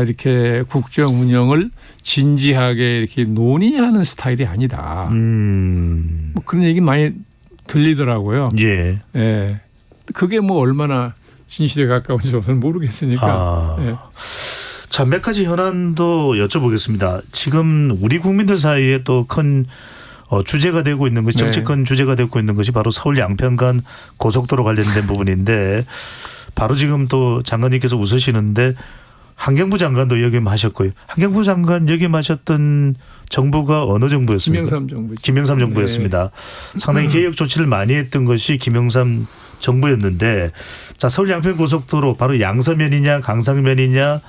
이렇게 국정 운영을 진지하게 이렇게 논의하는 스타일이 아니다. 뭐 그런 얘기 많이 들리더라고요. 그게 뭐 얼마나 진실에 가까운지 저는 모르겠으니까. 자, 몇 가지 현안도 여쭤보겠습니다. 지금 우리 국민들 사이에 또 큰 주제가 되고 있는 것이 정치권 주제가 되고 있는 것이 바로 서울 양평간 고속도로 관련된 부분인데 바로 지금 또 장관님께서 웃으시는데 환경부 장관도 역임하셨고요. 환경부 장관 역임하셨던 정부가 어느 정부였습니까? 김영삼 정부. 김영삼 정부였습니다. 상당히 개혁 조치를 많이 했던 것이 김영삼 정부였는데 자 서울 양평 고속도로 바로 양서면이냐 강상면이냐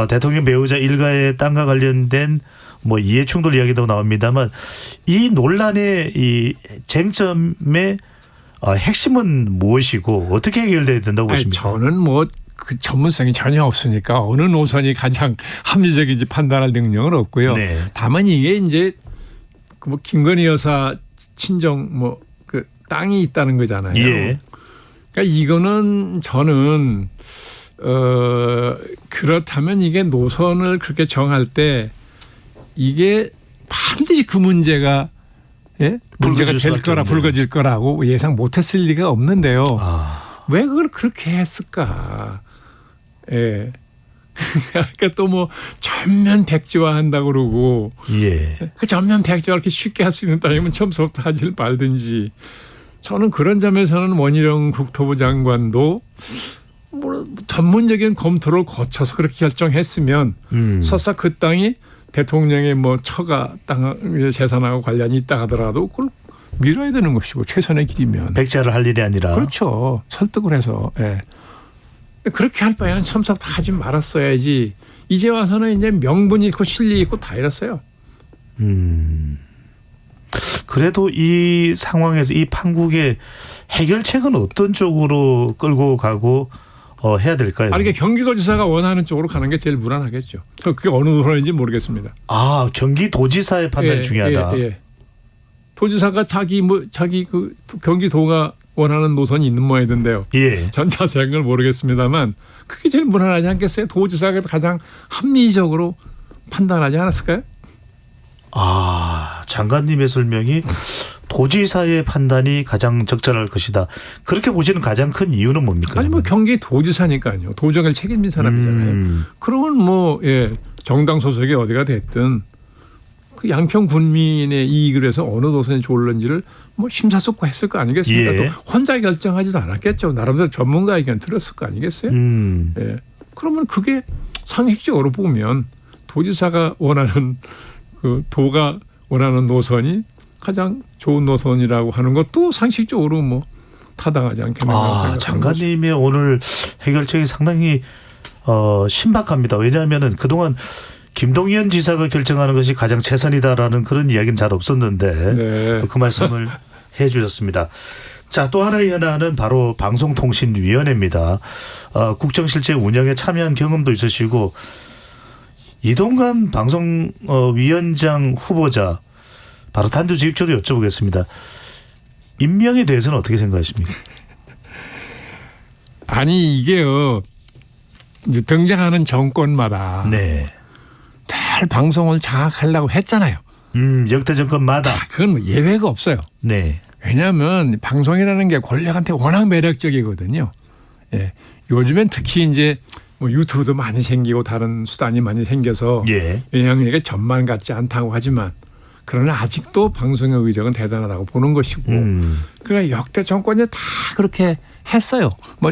대통령 배우자 일가의 땅과 관련된 뭐 이해 충돌 이야기도 나옵니다만 이 논란의 이 쟁점의 핵심은 무엇이고 어떻게 해결돼야 된다고 보십니까? 저는 뭐 그 전문성이 전혀 없으니까 어느 노선이 가장 합리적인지 판단할 능력은 없고요. 네. 다만 이게 이제 뭐 김건희 여사 친정 뭐 그 땅이 있다는 거잖아요. 예. 그러니까 이거는 저는 그렇다면 이게 노선을 그렇게 정할 때 이게 반드시 그 문제가 문제가 될 거라 불거질 거라고 예상 못했을 리가 없는데요. 왜 그걸 그렇게 했을까? 예. 그러니까 또 뭐 전면 백지화 한다고 그러고 그 전면 백지화 이렇게 쉽게 할 수 있는 땅이면 처음부터 하질 말든지 저는 그런 점에서는 원희룡 국토부 장관도 뭐 전문적인 검토를 거쳐서 그렇게 결정했으면 설사 그 땅이 대통령의 뭐 처가 땅 재산하고 관련이 있다 하더라도 그걸 밀어야 되는 것이고 최선의 길이면 백지화를 할 일이 아니라 그렇죠. 설득을 해서 그렇게 할 바에는 처음부터 하지 말았어야지. 이제 와서는 이제 명분이 있고 실리 있고 다 이랬어요. 그래도 이 상황에서 이 판국의 해결책은 어떤 쪽으로 끌고 가고 해야 될까요? 아니, 그러니까 경기도지사가 원하는 쪽으로 가는 게 제일 무난하겠죠. 그게 어느 노선인지 모르겠습니다. 경기도지사의 판단이 중요하다. 도지사가 자기 그 경기도가 원하는 노선이 있는 모양이던데요. 전 자세한 걸 모르겠습니다만 그게 제일 무난하지 않겠어요? 도지사가 가장 합리적으로 판단하지 않았을까요? 장관님의 설명이 도지사의 판단이 가장 적절할 것이다. 그렇게 보시는 가장 큰 이유는 뭡니까? 아니 뭐 경기도지사니까요. 도정을 책임진 사람이잖아요. 그러면 뭐 정당 소속이 어디가 됐든 그 양평 군민의 이익을 위해서 어느 노선이 좋을는지를 뭐 심사숙고했을 거 아니겠습니까? 또 혼자 결정하지도 않았겠죠. 나름대로 전문가 의견 들었을 거 아니겠어요? 그러면 그게 상식적으로 보면 도지사가 원하는 그 도가 원하는 노선이 가장 좋은 노선이라고 하는 것도 상식적으로 뭐 타당하지 않겠는가. 장관님의 오늘 해결책이 상당히 신박합니다. 왜냐하면은 그동안 김동연 지사가 결정하는 것이 가장 최선이다라는 그런 이야기는 잘 없었는데 또 그 말씀을 해 주셨습니다. 자, 또 하나의 현안은 바로 방송통신위원회입니다. 국정실제 운영에 참여한 경험도 있으시고 이동관 방송위원장 후보자 바로 단도직입적으로 여쭤보겠습니다. 임명에 대해서는 어떻게 생각하십니까? 아니 이게요. 등장하는 정권마다 늘 방송을 장악하려고 했잖아요. 역대 정권마다. 그건 뭐 예외가 없어요. 왜냐하면 방송이라는 게 권력한테 워낙 매력적이거든요. 요즘엔 특히 이제 뭐 유튜브도 많이 생기고 다른 수단이 많이 생겨서 영향력이 전만 같지 않다고 하지만 그러나 아직도 방송의 위력은 대단하다고 보는 것이고 그러니까 역대 정권이 다 그렇게 했어요. 뭐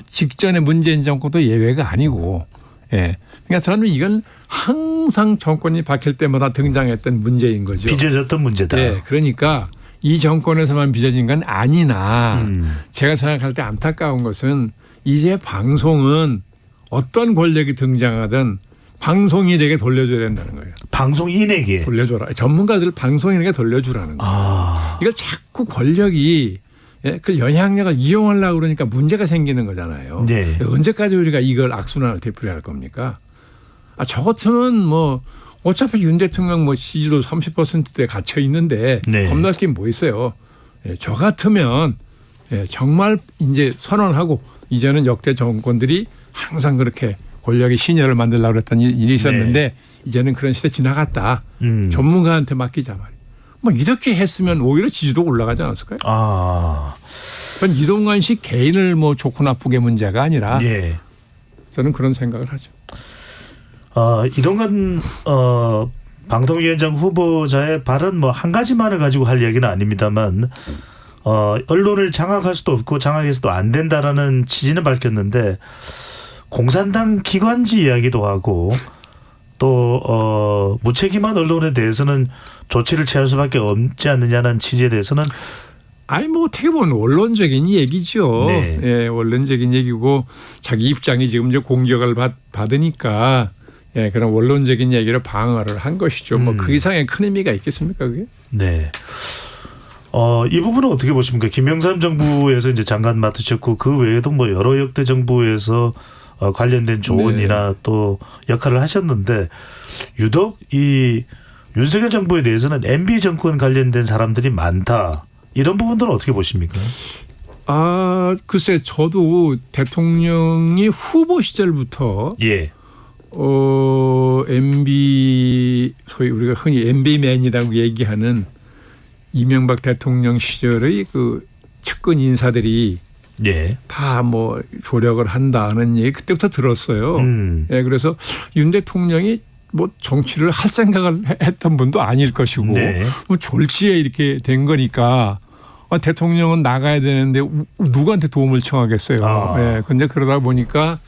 직전에 문재인 정권도 예외가 아니고 그러니까 저는 이건 항상 정권이 바뀔 때마다 등장했던 문제인 거죠. 빚어졌던 문제다. 그러니까 이 정권에서만 빚어진 건 아니나 제가 생각할 때 안타까운 것은 이제 방송은 어떤 권력이 등장하든 방송인에게 돌려줘야 된다는 거예요. 방송인에게? 돌려줘라. 전문가들 방송인에게 돌려주라는 거예요. 이거 자꾸 권력이 그 영향력을 이용하려고 그러니까 문제가 생기는 거잖아요. 언제까지 우리가 이걸 악순환을 되풀이할 겁니까? 저 같으면 뭐 어차피 윤 대통령 뭐 지지도 30%대 갇혀 있는데 겁날 게 뭐 있어요. 저 같으면 정말 이제 선언하고 이제는 역대 정권들이 항상 그렇게 권력의 신여를 만들려고 했던 일이 있었는데 이제는 그런 시대 지나갔다. 전문가한테 맡기자 말이에요. 뭐 이렇게 했으면 오히려 지지도 올라가지 않았을까요? 그건 이동관 씨 개인을 뭐 좋고 나쁘게 문제가 아니라 저는 그런 생각을 하죠. 이동관 방통위원장 후보자의 발언 뭐 한 가지만을 가지고 할 이야기는 아닙니다만 언론을 장악할 수도 없고 장악해서도 안 된다라는 취지는 밝혔는데 공산당 기관지 이야기도 하고 또 무책임한 언론에 대해서는 조치를 취할 수밖에 없지 않느냐는 취지에 대해서는 아니 뭐 어떻게 보면 원론적인 얘기죠. 네. 예, 원론적인 얘기고 자기 입장이 지금 이제 공격을 받으니까 예, 그런 원론적인 얘기를 방어를 한 것이죠. 뭐 그 이상의 큰 의미가 있겠습니까, 그게? 네. 이 부분은 어떻게 보십니까? 김영삼 정부에서 이제 장관 맡으셨고 그 외에도 뭐 여러 역대 정부에서 관련된 조언이나 네. 또 역할을 하셨는데 유독 이 윤석열 정부에 대해서는 MB 정권 관련된 사람들이 많다. 이런 부분들은 어떻게 보십니까? 글쎄 저도 대통령이 후보 시절부터 예. MB 소위 우리가 흔히 MB맨이라고 얘기하는 이명박 대통령 시절의 그 측근 인사들이 예. 다 뭐 조력을 한다는 얘기 그때부터 들었어요. 예, 그래서 윤 대통령이 뭐 정치를 할 생각을 했던 분도 아닐 것이고 네. 뭐 졸지에 이렇게 된 거니까 대통령은 나가야 되는데 누구한테 도움을 청하겠어요. 예, 근데 그러다 보니까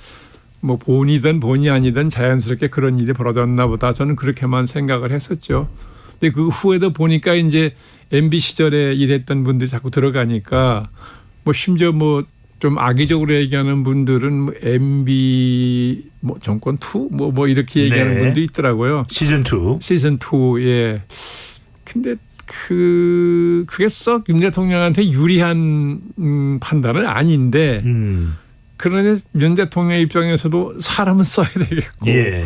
뭐 본이든 본이 아니든 자연스럽게 그런 일이 벌어졌나 보다 저는 그렇게만 생각을 했었죠. 근데 그 후에도 보니까 이제 MB 시절에 일했던 분들이 자꾸 들어가니까 뭐 심지어 뭐 좀 악의적으로 얘기하는 분들은 뭐 MB 뭐 정권 2 뭐 이렇게 얘기하는 네. 분도 있더라고요. 시즌 2. 예. 근데 그게 썩 윤 대통령한테 유리한 판단은 아닌데 그러나 윤 대통령 입장에서도 사람은 써야 되겠고 예.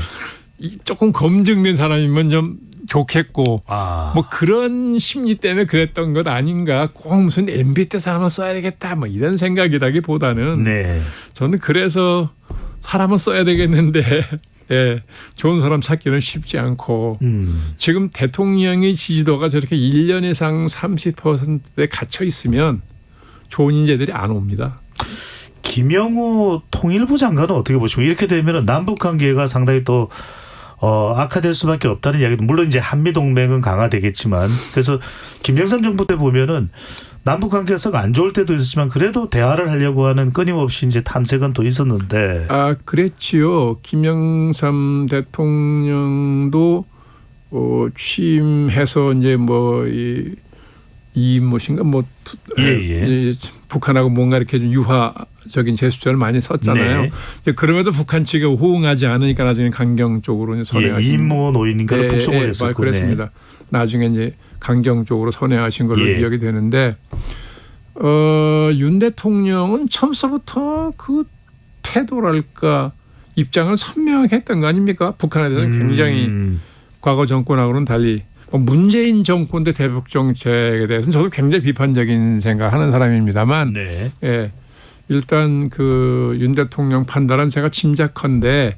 조금 검증된 사람이면 좀 좋겠고 뭐 그런 심리 때문에 그랬던 것 아닌가. 꼭 무슨 MB 때 사람은 써야 되겠다 뭐 이런 생각이라기보다는 네. 저는 그래서 사람은 써야 되겠는데 예, 좋은 사람 찾기는 쉽지 않고 지금 대통령의 지지도가 저렇게 1년 이상 30%에 갇혀 있으면 좋은 인재들이 안 옵니다. 김영호 통일부 장관은 어떻게 보십니까? 이렇게 되면 남북 관계가 상당히 또 악화될 수밖에 없다는 이야기도 물론 이제 한미 동맹은 강화되겠지만 그래서 김영삼 정부 때 보면은 남북 관계가 썩 안 좋을 때도 있었지만 그래도 대화를 하려고 하는 끊임없이 이제 탐색은 또 있었는데. 그랬지요. 김영삼 대통령도 취임해서 이제 뭐 이 무엇인가 뭐 예. 북한하고 뭔가 이렇게 좀 유화적인 제스처를 많이 썼잖아요. 네. 그럼에도 북한 측이 호응하지 않으니까 나중에 강경 쪽으로 선회하신. 이인모 노인인가를 북송을 했었고. 그랬습니다. 나중에 이제 강경 쪽으로 선회하신 걸로 기억이 되는데 윤 대통령은 처음서부터 그 태도랄까 입장을 선명하게 했던 거 아닙니까? 북한에 대해서 굉장히 과거 정권하고는 달리 문재인 정권 때 대북 정책에 대해서는 저도 굉장히 비판적인 생각하는 사람입니다만 네. 예, 일단 그 윤 대통령 판단은 제가 짐작컨대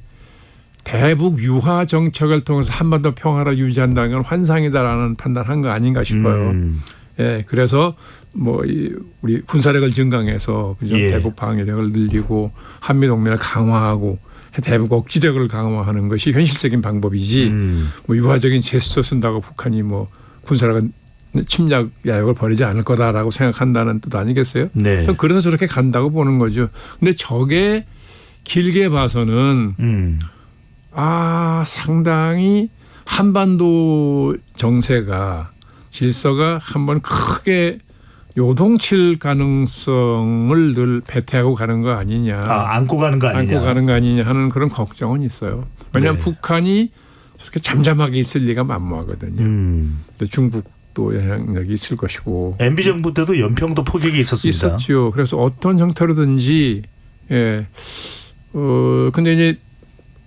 대북 유화 정책을 통해서 한반도 평화를 유지한다는 건 환상이다라는 판단한 거 아닌가 싶어요. 예, 그래서 뭐 우리 군사력을 증강해서 대북 방위력을 늘리고 한미 동맹을 강화하고 대북 억지력을 강화하는 것이 현실적인 방법이지 뭐 유화적인 제스처 쓴다고 북한이 뭐 군사력을 침략 야욕을 벌이지 않을 거다라고 생각한다는 뜻 아니겠어요? 네. 그래서 저렇게 간다고 보는 거죠. 근데 저게 길게 봐서는 상당히 한반도 정세가 질서가 한번 크게 요동칠 가능성을 늘 배태하고 가는 거 아니냐. 안고 가는 거 아니냐. 안고 가는 거 아니냐 하는 그런 걱정은 있어요. 왜냐하면 북한이 저렇게 잠잠하게 있을 리가 만무하거든요. 근데 중국도 영향력이 있을 것이고. MB 정부 때도 연평도 포격이 있었습니다. 있었죠. 그래서 어떤 형태로든지 근데 이제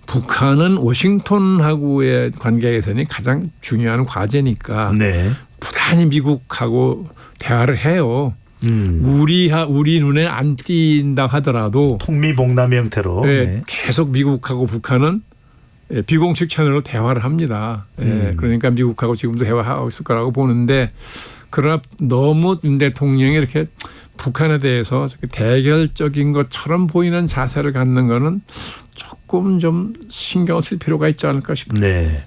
북한은 워싱턴하고의 관계에서는 가장 중요한 과제니까 부단히 미국하고 대화를 해요. 우리 눈에 안 띈다 하더라도 통미봉남의 형태로 계속 미국하고 북한은 비공식 채널로 대화를 합니다. 그러니까 미국하고 지금도 대화하고 있을 거라고 보는데 그러나 너무 윤 대통령이 이렇게 북한에 대해서 대결적인 것처럼 보이는 자세를 갖는 거는 조금 좀 신경을 쓸 필요가 있지 않을까 싶습니다. 네.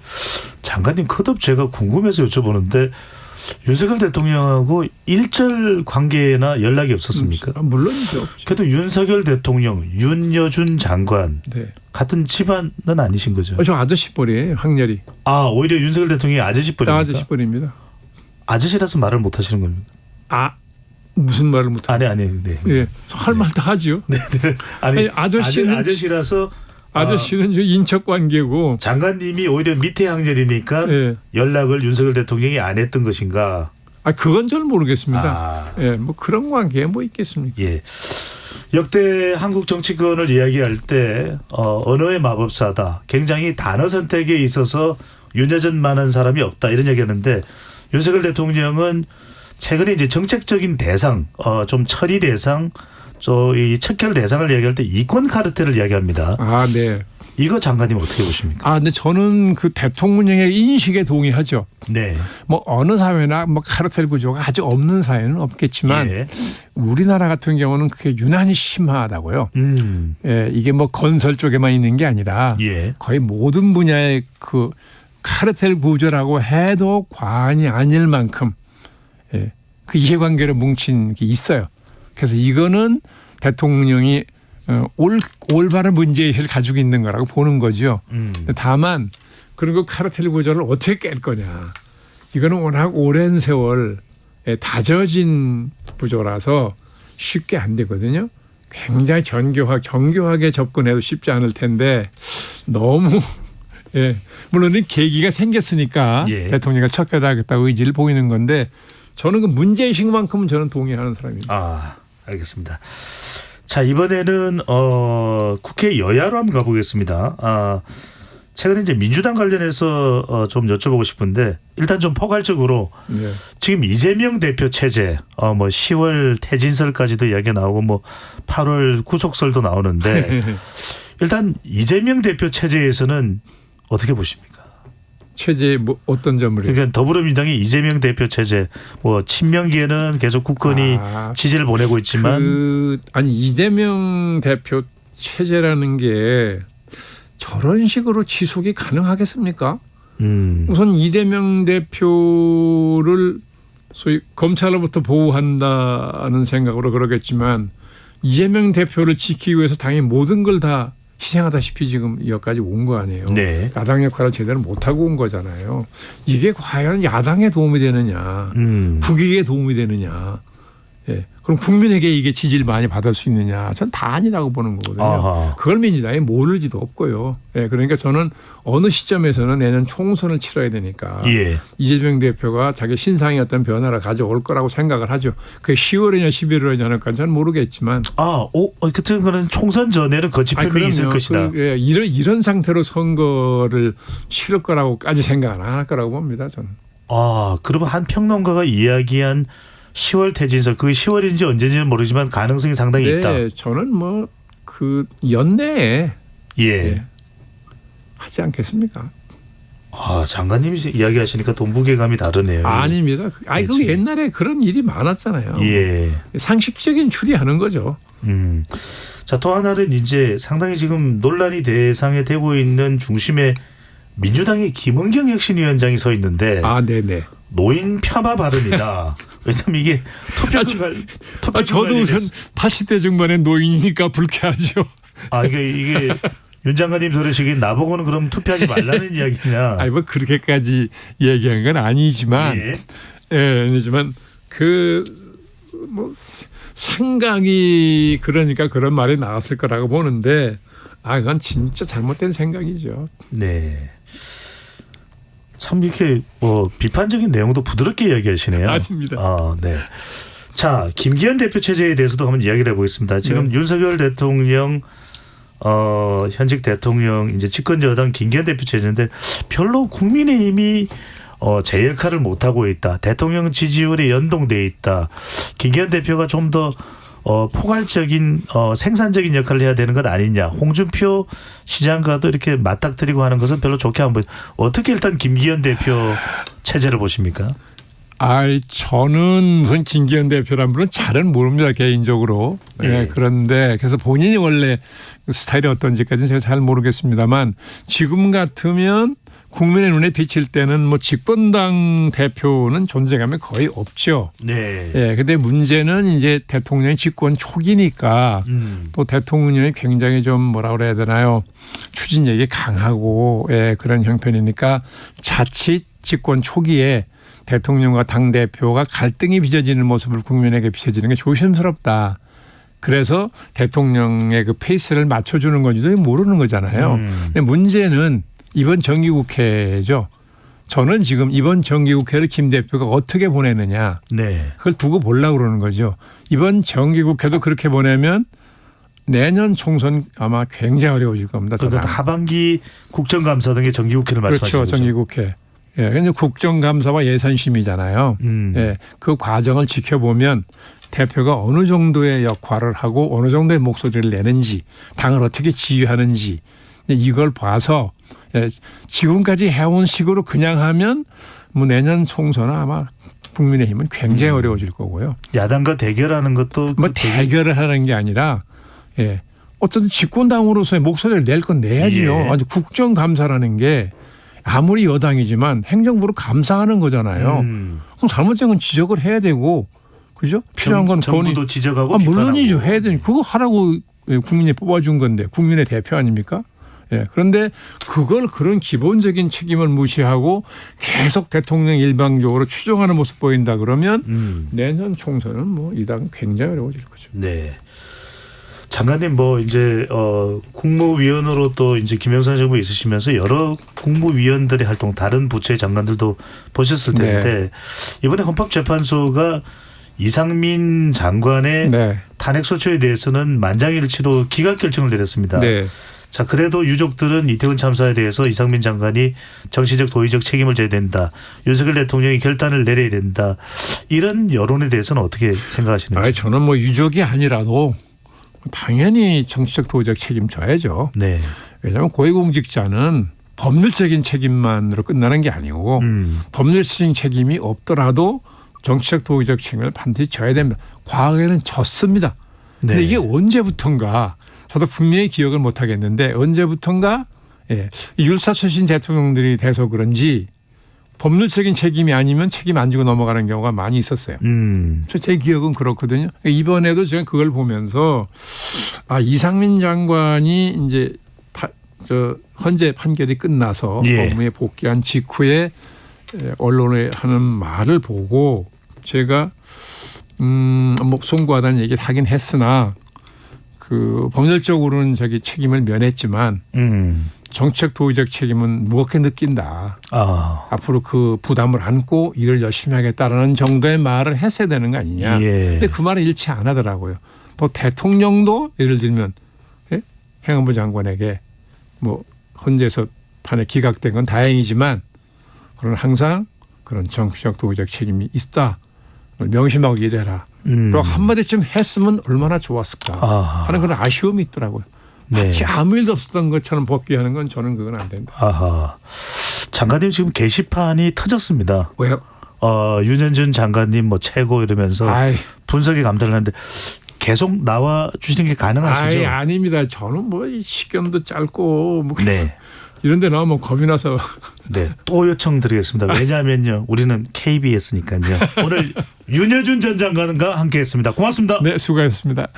장관님 커덕 제가 궁금해서 여쭤보는데 윤석열 대통령하고 일절 관계나 연락이 없었습니까? 물론이죠. 그래도 윤석열 대통령, 윤여준 장관 네. 같은 집안은 아니신 거죠? 저 아저씨 뻘이에요. 학렬이. 아 오히려 윤석열 대통령이 아저씨 뻘입니까? 아저씨 뻘입니다. 아저씨라서 말을 못 하시는 겁니까? 아 무슨 말을 못 하는? 아니. 네. 예, 할 말 다 하죠. 네. 아니 아저씨는 아저씨라서. 아저씨는 인척 관계고 장관님이 오히려 밑에 학렬이니까 예. 연락을 윤석열 대통령이 안 했던 것인가? 그건 잘 모르겠습니다. 예, 뭐 그런 관계에 뭐 있겠습니까? 예. 역대 한국 정치권을 이야기할 때 언어의 마법사다. 굉장히 단어 선택에 있어서 윤여전만한 사람이 없다 이런 얘기했는데 윤석열 대통령은 최근에 이제 정책적인 대상, 좀 처리 대상. 이 척결 대상을 이야기할 때 이권 카르텔을 이야기합니다. 네. 이거 장관님 어떻게 보십니까? 근데 저는 그 대통령의 인식에 동의하죠. 네. 뭐 어느 사회나 뭐 카르텔 구조가 아직 없는 사회는 없겠지만 예. 우리나라 같은 경우는 그게 유난히 심하다고요. 예, 이게 뭐 건설 쪽에만 있는 게 아니라 예. 거의 모든 분야의 그 카르텔 구조라고 해도 과언이 아닐 만큼 그 이해관계로 뭉친 게 있어요. 그래서 이거는 대통령이 올바른 문제의식을 가지고 있는 거라고 보는 거죠. 다만 그런 그 카르텔 구조를 어떻게 깰 거냐. 이거는 워낙 오랜 세월 다져진 구조라서 쉽게 안 되거든요. 굉장히 정교하게 접근해도 쉽지 않을 텐데 너무 물론 계기가 생겼으니까 대통령이 척결하겠다 의지를 보이는 건데 저는 그 문제의식만큼은 저는 동의하는 사람입니다. 알겠습니다. 자 이번에는 국회 여야로 한번 가보겠습니다. 최근에 이제 민주당 관련해서 좀 여쭤보고 싶은데 일단 좀 포괄적으로 지금 이재명 대표 체제 뭐 10월 퇴진설까지도 이야기 나오고 뭐 8월 구속설도 나오는데 일단 이재명 대표 체제에서는 어떻게 보십니까? 체제 뭐 어떤 점을? 그러니까 더불어민주당이 이재명 대표 체제 뭐 친명계는 계속 굳건히 지지를 보내고 있지만 이재명 대표 체제라는 게 저런 식으로 지속이 가능하겠습니까? 우선 이재명 대표를 소위 검찰로부터 보호한다는 생각으로 그러겠지만 이재명 대표를 지키기 위해서 당연히 모든 걸 다 희생하다시피 지금 여기까지 온 거 아니에요. 네. 야당 역할을 제대로 못하고 온 거잖아요. 이게 과연 야당에 도움이 되느냐 국익에 도움이 되느냐. 그럼 국민에게 이게 지지를 많이 받을 수 있느냐. 전 다 아니라고 보는 거거든요. 그걸 민주당이 모를 리도 없고요. 그러니까 저는 어느 시점에서는 내년 총선을 치러야 되니까 이재명 대표가 자기 신상의 어떤 변화를 가져올 거라고 생각을 하죠. 그게 10월이냐 11월이냐는 잘 모르겠지만. 그때 그런 총선 전에는 거치 표명이 있을 것이다. 이런 상태로 선거를 치를 거라고까지 생각 안 할 거라고 봅니다. 저는. 그러면 한 평론가가 이야기한 10월 퇴진설 그 10월인지 언제인지는 모르지만 가능성이 상당히 있다. 저는 뭐 그 연내에 하지 않겠습니까? 장관님이 이야기하시니까 또 무게감이 다르네요. 아닙니다. 그 옛날에 그런 일이 많았잖아요. 상식적인 추리하는 거죠. 자, 또 하나는 이제 상당히 지금 논란이 대상에 되고 있는 중심에 민주당의 김은경 혁신위원장이 서 있는데 네네. 노인 폄하 발언이다. 왜냐하면 이게 투표 저도 우선 80대 중반의 노인이니까 불쾌하죠. 이게 윤 장관님 들으시기에 나보고는 그럼 투표하지 말라는 이야기냐. 뭐 그렇게까지 얘기한 건 아니지만, 아니지만 뭐 생각이 그러니까 그런 말이 나왔을 거라고 보는데, 그건 진짜 잘못된 생각이죠. 네. 참 이렇게 비판적인 내용도 부드럽게 이야기하시네요. 맞습니다. 네. 자, 김기현 대표 체제에 대해서도 한번 이야기를 해보겠습니다. 지금 윤석열 대통령 현직 대통령 이제 집권 여당 김기현 대표 체제인데 별로 국민의힘이 제 역할을 못 하고 있다. 대통령 지지율에 연동돼 있다. 김기현 대표가 좀 더 포괄적인 생산적인 역할을 해야 되는 것 아니냐. 홍준표 시장과도 이렇게 맞닥뜨리고 하는 것은 별로 좋게 안 보여요. 어떻게 일단 김기현 대표 체제를 보십니까? 저는 우선 김기현 대표란 분은 잘은 모릅니다. 개인적으로. 그런데 그래서 본인이 원래 스타일이 어떤지까지는 제가 잘 모르겠습니다만 지금 같으면 국민의 눈에 비칠 때는 뭐 집권당 대표는 존재감이 거의 없죠. 네. 예. 근데 문제는 이제 대통령이 집권 초기니까 또 대통령이 굉장히 좀 뭐라 그래야 되나요? 추진력이 강하고 예, 그런 형편이니까 자칫 집권 초기에 대통령과 당 대표가 갈등이 빚어지는 모습을 국민에게 비춰지는 게 조심스럽다. 그래서 대통령의 그 페이스를 맞춰주는 건지도 모르는 거잖아요. 근데 문제는 이번 정기국회죠. 저는 지금 이번 정기국회를 김 대표가 어떻게 보내느냐. 네. 그걸 두고 보려고 그러는 거죠. 이번 정기국회도 그렇게 보내면 내년 총선 아마 굉장히 어려워질 겁니다. 그러니까 하반기 국정감사 등의 정기국회를 말씀하시는 그렇죠. 거죠. 정기국회. 예, 근데 국정감사와 예산심의잖아요. 예, 그 과정을 지켜보면 대표가 어느 정도의 역할을 하고 어느 정도의 목소리를 내는지 당을 어떻게 지휘하는지 이걸 봐서 예, 지금까지 해온 식으로 그냥 하면 뭐 내년 총선은 아마 국민의힘은 굉장히 어려워질 거고요. 야당과 대결하는 것도 뭐 대결을 하는 게 아니라 예, 어쨌든 집권당으로서의 목소리를 낼 건 내야지요. 예. 아주 국정감사라는 게 아무리 여당이지만 행정부를 감사하는 거잖아요. 그럼 잘못된 건 지적을 해야 되고 그죠? 필요한 건 정부도 지적하고 물론이죠. 비판하고. 해야 되니 그거 하라고 국민이 뽑아준 건데 국민의 대표 아닙니까? 예. 그런데 그걸 그런 기본적인 책임을 무시하고 계속 대통령 일방적으로 추종하는 모습 보인다 그러면 내년 총선은 뭐 이 당 굉장히 어려워질 거죠. 네. 장관님 뭐 이제 국무위원으로 또 이제 김영삼 정부 있으시면서 여러 국무위원들의 활동 다른 부처의 장관들도 보셨을 텐데 네. 이번에 헌법재판소가 이상민 장관의 탄핵 소추에 대해서는 만장일치로 기각 결정을 내렸습니다. 네. 자, 그래도 유족들은 이태원 참사에 대해서 이상민 장관이 정치적 도의적 책임을 져야 된다. 윤석열 대통령이 결단을 내려야 된다. 이런 여론에 대해서는 어떻게 생각하시는지. 저는 뭐 유족이 아니라도 당연히 정치적 도의적 책임 져야죠. 네. 왜냐하면 고위공직자는 법률적인 책임만으로 끝나는 게 아니고 법률적인 책임이 없더라도 정치적 도의적 책임을 반드시 져야 됩니다. 과거에는 졌습니다. 근데 이게 언제부턴가 저도 분명히 기억을 못 하겠는데 언제부턴가 율사 출신 대통령들이 돼서 그런지 법률적인 책임이 아니면 책임 안 지고 넘어가는 경우가 많이 있었어요. 제 기억은 그렇거든요. 이번에도 제가 그걸 보면서 이상민 장관이 이제 헌재 판결이 끝나서 법무에 복귀한 직후에 언론에 하는 말을 보고 제가 뭐 송구하다는 얘기를 하긴 했으나 그 법률적으로는 자기 책임을 면했지만 정치적 도의적 책임은 무겁게 느낀다. 앞으로 그 부담을 안고 일을 열심히 하겠다라는 정도의 말을 했어야 되는 거 아니냐. 근데 그 말을 일치 안 하더라고요. 또 대통령도 예를 들면 행안부 장관에게 뭐 헌재에서 판에 기각된 건 다행이지만 그런 항상 그런 정치적 도의적 책임이 있다. 명심하고 일해라. 그리고 한마디쯤 했으면 얼마나 좋았을까 하는 그런 아쉬움이 있더라고요. 마치 아무 일도 없었던 것처럼 복귀하는 건 저는 그건 안 된다. 아하. 장관님 지금 게시판이 터졌습니다. 왜요? 윤현준 장관님 뭐 최고 이러면서 분석에 감탄을 하는데 계속 나와 주시는 게 가능하시죠? 아닙니다. 저는 뭐 식견도 짧고 뭐 이런 데 나오면 겁이 나서. 네, 또 요청드리겠습니다. 왜냐하면요. 우리는 KBS니까요. 오늘 윤여준 전 장관과 함께했습니다. 고맙습니다. 네, 수고하셨습니다.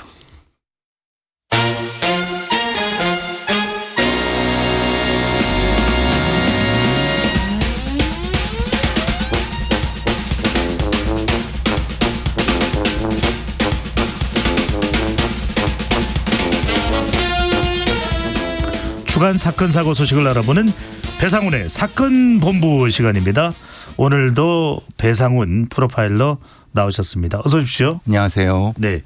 주간 사건 사고 소식을 알아보는 배상훈의 사건 본부 시간입니다. 오늘도 배상훈 프로파일러 나오셨습니다. 어서 오십시오. 안녕하세요. 네,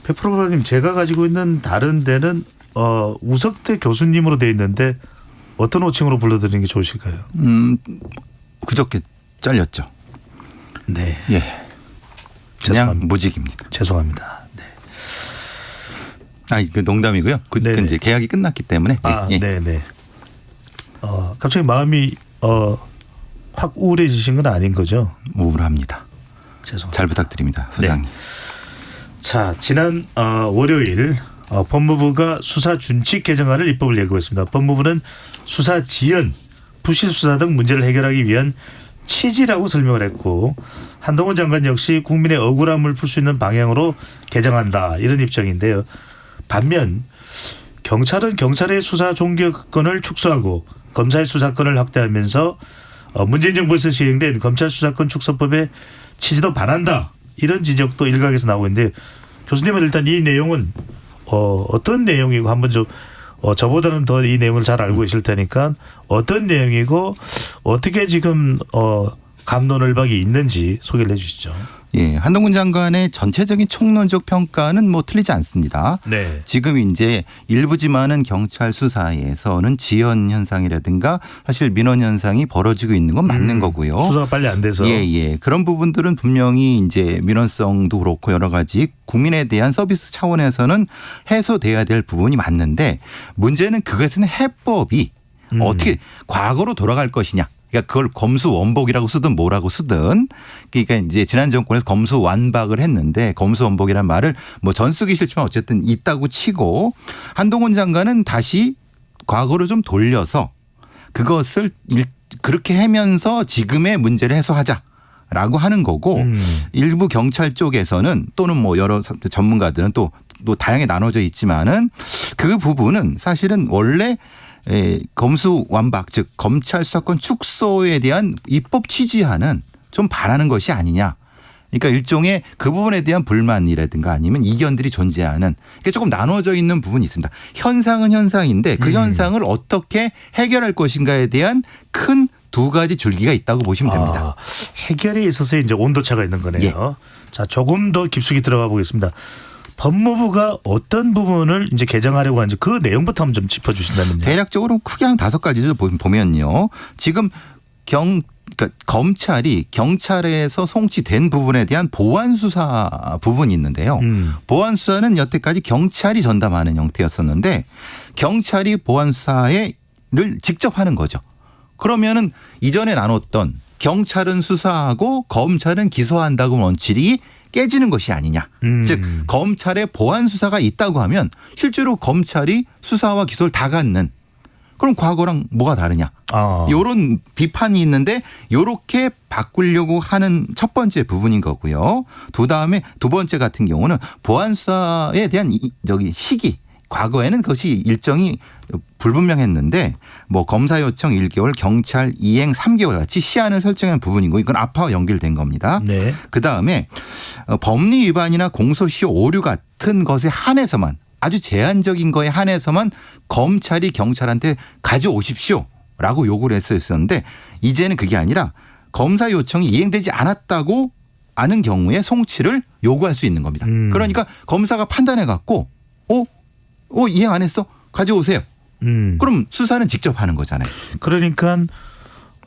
배 프로파일러님 제가 가지고 있는 다른 데는 우석대 교수님으로 돼 있는데 어떤 호칭으로 불러드리는 게 좋으실까요? 그저께 잘렸죠. 네. 예. 그냥 무직입니다. 죄송합니다. 그 농담이고요. 그 이제 계약이 끝났기 때문에. 네네. 갑자기 마음이 확 우울해지신 건 아닌 거죠? 우울합니다. 죄송합니다. 잘 부탁드립니다, 소장님. 네. 자, 지난 월요일 법무부가 수사 준칙 개정안을 입법을 예고했습니다. 법무부는 수사 지연 부실 수사 등 문제를 해결하기 위한 취지라고 설명을 했고 한동훈 장관 역시 국민의 억울함을 풀 수 있는 방향으로 개정한다 이런 입장인데요. 반면 경찰은 경찰의 수사 종결권을 축소하고 검사의 수사권을 확대하면서 문재인 정부에서 시행된 검찰 수사권 축소법의 취지도 반한다 이런 지적도 일각에서 나오고 있는데 교수님은 일단 이 내용은 어떤 내용이고 한번 좀 저보다는 더 이 내용을 잘 알고 계실 테니까 어떤 내용이고 어떻게 지금 갑론을박이 있는지 소개를 해 주시죠. 예, 한동훈 장관의 전체적인 총론적 평가는 뭐 틀리지 않습니다. 네. 지금 이제 일부지만은 경찰 수사에서는 지연 현상이라든가 사실 민원 현상이 벌어지고 있는 건 맞는 거고요. 수사가 빨리 안 돼서. 예. 그런 부분들은 분명히 이제 민원성도 그렇고 여러 가지 국민에 대한 서비스 차원에서는 해소돼야 될 부분이 맞는데 문제는 그것은 해법이 어떻게 과거로 돌아갈 것이냐. 그러니까 그걸 검수원복이라고 쓰든 뭐라고 쓰든 그러니까 이제 지난 정권에서 검수완박을 했는데 검수원복이라는 말을 뭐 전 쓰기 싫지만 어쨌든 있다고 치고 한동훈 장관은 다시 과거로 좀 돌려서 그것을 그렇게 하면서 지금의 문제를 해소하자라고 하는 거고 일부 경찰 쪽에서는 또는 뭐 여러 전문가들은 또 다양하게 나눠져 있지만은 그 부분은 사실은 원래 검수완박 즉 검찰 수사권 축소에 대한 입법 취지와는 좀 반하는 것이 아니냐. 그러니까 일종의 그 부분에 대한 불만이라든가 아니면 이견들이 존재하는 그러니까 조금 나눠져 있는 부분이 있습니다. 현상은 현상인데 그 현상을 어떻게 해결할 것인가에 대한 큰 두 가지 줄기가 있다고 보시면 됩니다. 해결에 있어서 이제 온도차가 있는 거네요. 예. 자, 조금 더 깊숙이 들어가 보겠습니다. 법무부가 어떤 부분을 이제 개정하려고 하는지 그 내용부터 한번 좀 짚어주신다면요. 대략적으로 크게 한 5가지를 보면요. 지금 그러니까 검찰이 경찰에서 송치된 부분에 대한 보완 수사 부분이 있는데요. 보완 수사는 여태까지 경찰이 전담하는 형태였었는데 경찰이 보완 수사를 직접 하는 거죠. 그러면은 이전에 나눴던 경찰은 수사하고 검찰은 기소한다고 원칙이 깨지는 것이 아니냐. 즉 검찰의 보완 수사가 있다고 하면 실제로 검찰이 수사와 기소를 다 갖는 그럼 과거랑 뭐가 다르냐. 이런 비판이 있는데 이렇게 바꾸려고 하는 첫 번째 부분인 거고요. 두 번째 같은 경우는 보완 수사에 대한 시기. 과거에는 그것이 일정이 불분명했는데 뭐 검사 요청 1개월, 경찰 이행 3개월 같이 시한을 설정한 부분이고 이건 아파와 연결된 겁니다. 네. 그다음에 법리 위반이나 공소시효 오류 같은 것에 한해서만 아주 제한적인 거에 한해서만 검찰이 경찰한테 가져오십시오라고 요구를 했었는데 이제는 그게 아니라 검사 요청이 이행되지 않았다고 아는 경우에 송치를 요구할 수 있는 겁니다. 그러니까 검사가 판단해 갖고 이행 안 했어? 가져오세요. 그럼 수사는 직접 하는 거잖아요. 그러니까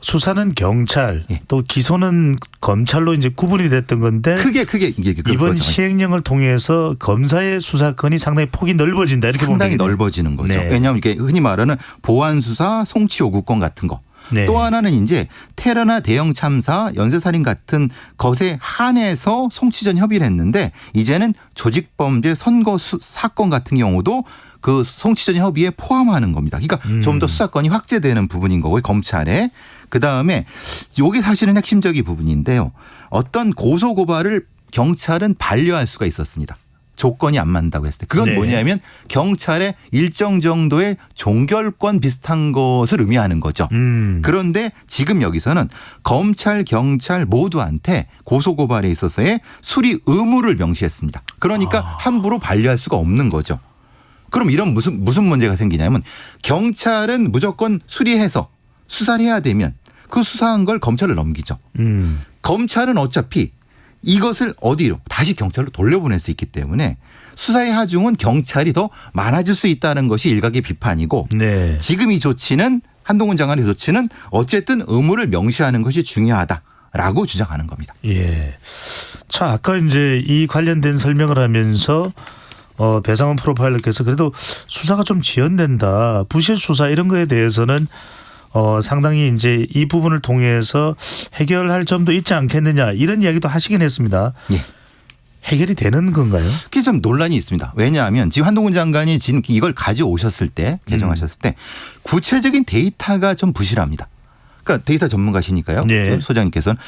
수사는 경찰 또 기소는 검찰로 이제 구분이 됐던 건데 크게 이게 이번 시행령을 통해서 검사의 수사권이 상당히 폭이 넓어진다 이렇게 보면 상당히 넓어지는 거죠. 네. 왜냐하면 이게 흔히 말하는 보완 수사, 송치 요구권 같은 거. 네. 또 하나는 이제 테러나 대형 참사, 연쇄살인 같은 것에 한해서 송치전 협의를 했는데 이제는 조직범죄 선거 사건 같은 경우도 그 송치전 협의에 포함하는 겁니다. 그러니까 좀 더 수사권이 확대되는 부분인 거고요. 검찰에. 그다음에 이게 사실은 핵심적인 부분인데요. 어떤 고소고발을 경찰은 반려할 수가 있었습니다. 조건이 안 맞는다고 했을 때. 그건 네. 뭐냐면 경찰의 일정 정도의 종결권 비슷한 것을 의미하는 거죠. 그런데 지금 여기서는 검찰, 경찰 모두한테 고소고발에 있어서의 수리 의무를 명시했습니다. 그러니까 함부로 반려할 수가 없는 거죠. 그럼 이런 무슨 문제가 생기냐면 경찰은 무조건 수리해서 수사를 해야 되면 그 수사한 걸 검찰로 넘기죠. 검찰은 어차피 이것을 어디로 다시 경찰로 돌려보낼 수 있기 때문에 수사의 하중은 경찰이 더 많아질 수 있다는 것이 일각의 비판이고 네. 지금 이 조치는 한동훈 장관의 조치는 어쨌든 의무를 명시하는 것이 중요하다라고 주장하는 겁니다. 예. 자, 아까 이제 이 관련된 설명을 하면서 배상원 프로파일러께서 그래도 수사가 좀 지연된다. 부실 수사 이런 거에 대해서는 상당히 이제 이 부분을 통해서 해결할 점도 있지 않겠느냐 이런 이야기도 하시긴 했습니다. 예. 해결이 되는 건가요? 그게 좀 논란이 있습니다. 왜냐하면 지금 한동훈 장관이 지금 이걸 가져오셨을 때 개정하셨을 때 구체적인 데이터가 좀 부실합니다. 그러니까 데이터 전문가시니까요. 네. 소장님께서는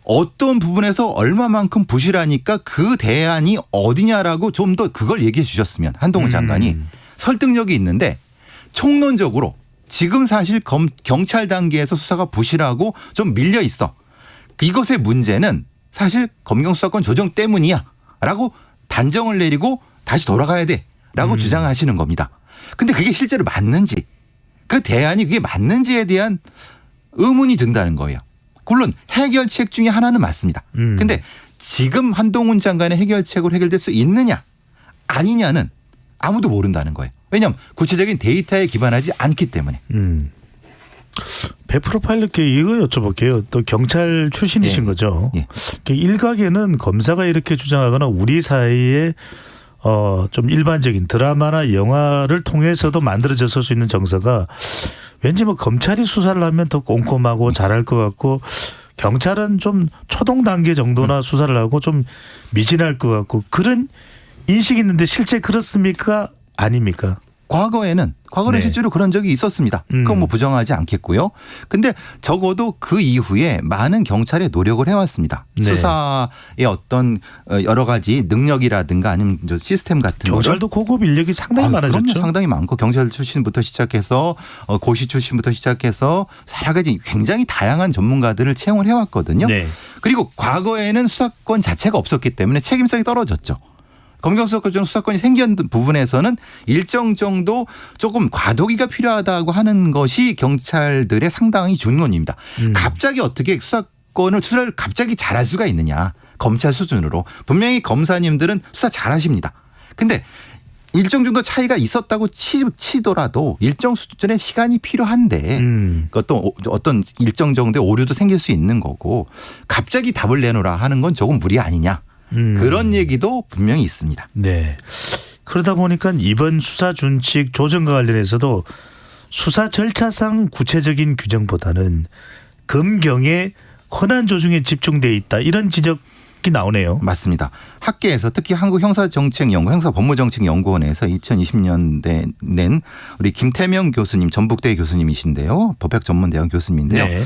어떤 부분에서 얼마만큼 부실하니까 그 대안이 어디냐라고 좀 더 그걸 얘기해 주셨으면 한동훈 장관이 설득력이 있는데 총론적으로 지금 사실 경찰 단계에서 수사가 부실하고 좀 밀려 있어. 이것의 문제는 사실 검경수사권 조정 때문이야 라고 단정을 내리고 다시 돌아가야 돼 라고 주장하시는 겁니다. 근데 그게 실제로 맞는지 그 대안이 그게 맞는지에 대한 의문이 든다는 거예요. 물론 해결책 중에 하나는 맞습니다. 근데 지금 한동훈 장관의 해결책으로 해결될 수 있느냐 아니냐는 아무도 모른다는 거예요. 왜냐하면 구체적인 데이터에 기반하지 않기 때문에. 100%파일럿께 이거 여쭤볼게요. 또 경찰 출신이신 거죠. 일각에는 검사가 이렇게 주장하거나 우리 사이에 좀 일반적인 드라마나 영화를 통해서도 만들어졌을 수 있는 정서가 왠지 뭐 검찰이 수사를 하면 더 꼼꼼하고 잘할 것 같고 경찰은 좀 초동 단계 정도나 수사를 하고 좀 미진할 것 같고 그런 인식이 있는데 실제 그렇습니까? 아닙니까? 과거에는 실제로 그런 적이 있었습니다. 그건 뭐 부정하지 않겠고요. 근데 적어도 그 이후에 많은 경찰의 노력을 해왔습니다. 네. 수사의 어떤 여러 가지 능력이라든가 아니면 시스템 같은 경찰도 고급 인력이 상당히 많아졌죠. 그럼요. 상당히 많고 경찰 출신부터 시작해서 고시 출신부터 시작해서 여러 가지 굉장히 다양한 전문가들을 채용을 해왔거든요. 네. 그리고 과거에는 수사권 자체가 없었기 때문에 책임성이 떨어졌죠. 검경수사권 수사권이 생긴 부분에서는 일정 정도 조금 과도기가 필요하다고 하는 것이 경찰들의 상당히 중론입니다. 갑자기 어떻게 수사를 갑자기 잘할 수가 있느냐. 검찰 수준으로. 분명히 검사님들은 수사 잘하십니다. 근데 일정 정도 차이가 있었다고 치더라도 일정 수준의 시간이 필요한데 그것도 어떤 일정 정도의 오류도 생길 수 있는 거고 갑자기 답을 내놓으라 하는 건 조금 무리 아니냐. 그런 얘기도 분명히 있습니다. 네. 그러다 보니까 이번 수사 준칙 조정과 관련해서도 수사 절차상 구체적인 규정보다는 검경의 권한 조정에 집중돼 있다. 이런 지적이 나오네요. 맞습니다. 학계에서 특히 한국형사정책연구 형사법무정책연구원에서 2020년대 낸 우리 김태명 교수님 전북대 교수님이신데요. 법학전문대학 교수님인데요. 네.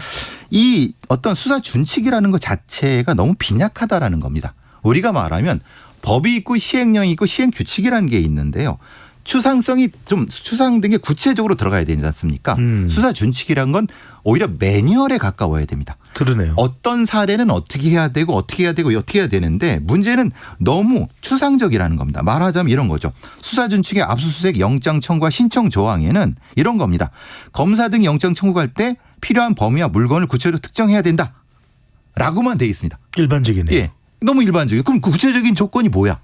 이 어떤 수사 준칙이라는 것 자체가 너무 빈약하다라는 겁니다. 우리가 말하면 법이 있고 시행령이 있고 시행규칙이라는 게 있는데요. 추상성이 좀 추상된 게 구체적으로 들어가야 되지 않습니까? 수사 준칙이란 건 오히려 매뉴얼에 가까워야 됩니다. 그러네요. 어떤 사례는 어떻게 해야 되고 어떻게 해야 되고 어떻게 해야 되는데 문제는 너무 추상적이라는 겁니다. 말하자면 이런 거죠. 수사 준칙의 압수수색 영장 청구와 신청 조항에는 이런 겁니다. 검사 등 영장 청구할 때 필요한 범위와 물건을 구체적으로 특정해야 된다. 라고만 돼 있습니다. 일반적이네요. 예. 너무 일반적이에요. 그럼 구체적인 조건이 뭐야?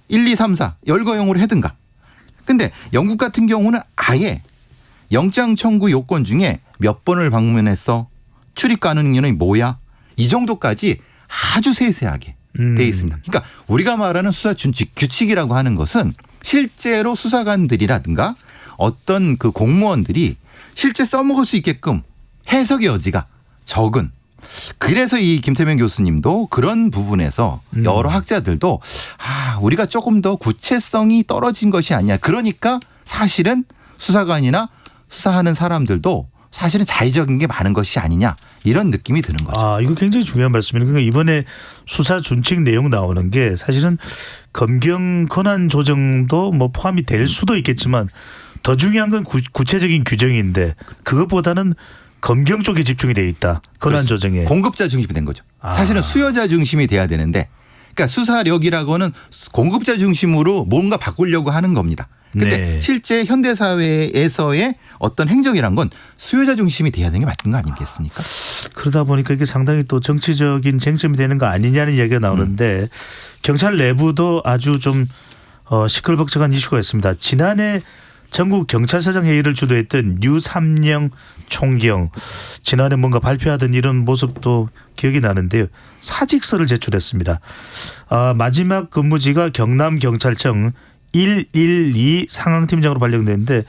1, 2, 3, 4 열거형으로 해든가. 근데 영국 같은 경우는 아예 영장 청구 요건 중에 몇 번을 방문했어? 출입 가능인이 뭐야? 이 정도까지 아주 세세하게 돼 있습니다. 그러니까 우리가 말하는 수사 준칙, 규칙이라고 하는 것은 실제로 수사관들이라든가 어떤 그 공무원들이 실제 써먹을 수 있게끔 해석의 여지가 적은 그래서 이 김태명 교수님도 그런 부분에서 여러 학자들도 우리가 조금 더 구체성이 떨어진 것이 아니냐. 그러니까 사실은 수사관이나 수사하는 사람들도 사실은 자의적인 게 많은 것이 아니냐. 이런 느낌이 드는 거죠. 이거 굉장히 중요한 말씀이에요. 그러니까 이번에 수사 준칙 내용 나오는 게 사실은 검경 권한 조정도 뭐 포함이 될 수도 있겠지만 더 중요한 건 구체적인 규정인데 그것보다는 검경 쪽에 집중이 돼 있다. 권한 조정에. 공급자 중심이 된 거죠. 사실은 수요자 중심이 돼야 되는데 그러니까 수사력이라고는 공급자 중심으로 뭔가 바꾸려고 하는 겁니다. 그런데 네. 실제 현대사회에서의 어떤 행정이란 건 수요자 중심이 돼야 되는 게 맞는 거 아니겠습니까? 그러다 보니까 이게 상당히 또 정치적인 쟁점이 되는 거 아니냐는 이야기가 나오는데 경찰 내부도 아주 좀 시끌벅적한 이슈가 있습니다. 지난해 전국 경찰서장 회의를 주도했던 류삼영 총경 지난해 뭔가 발표하던 이런 모습도 기억이 나는데요. 사직서를 제출했습니다. 마지막 근무지가 경남경찰청 112 상황팀장으로 발령됐는데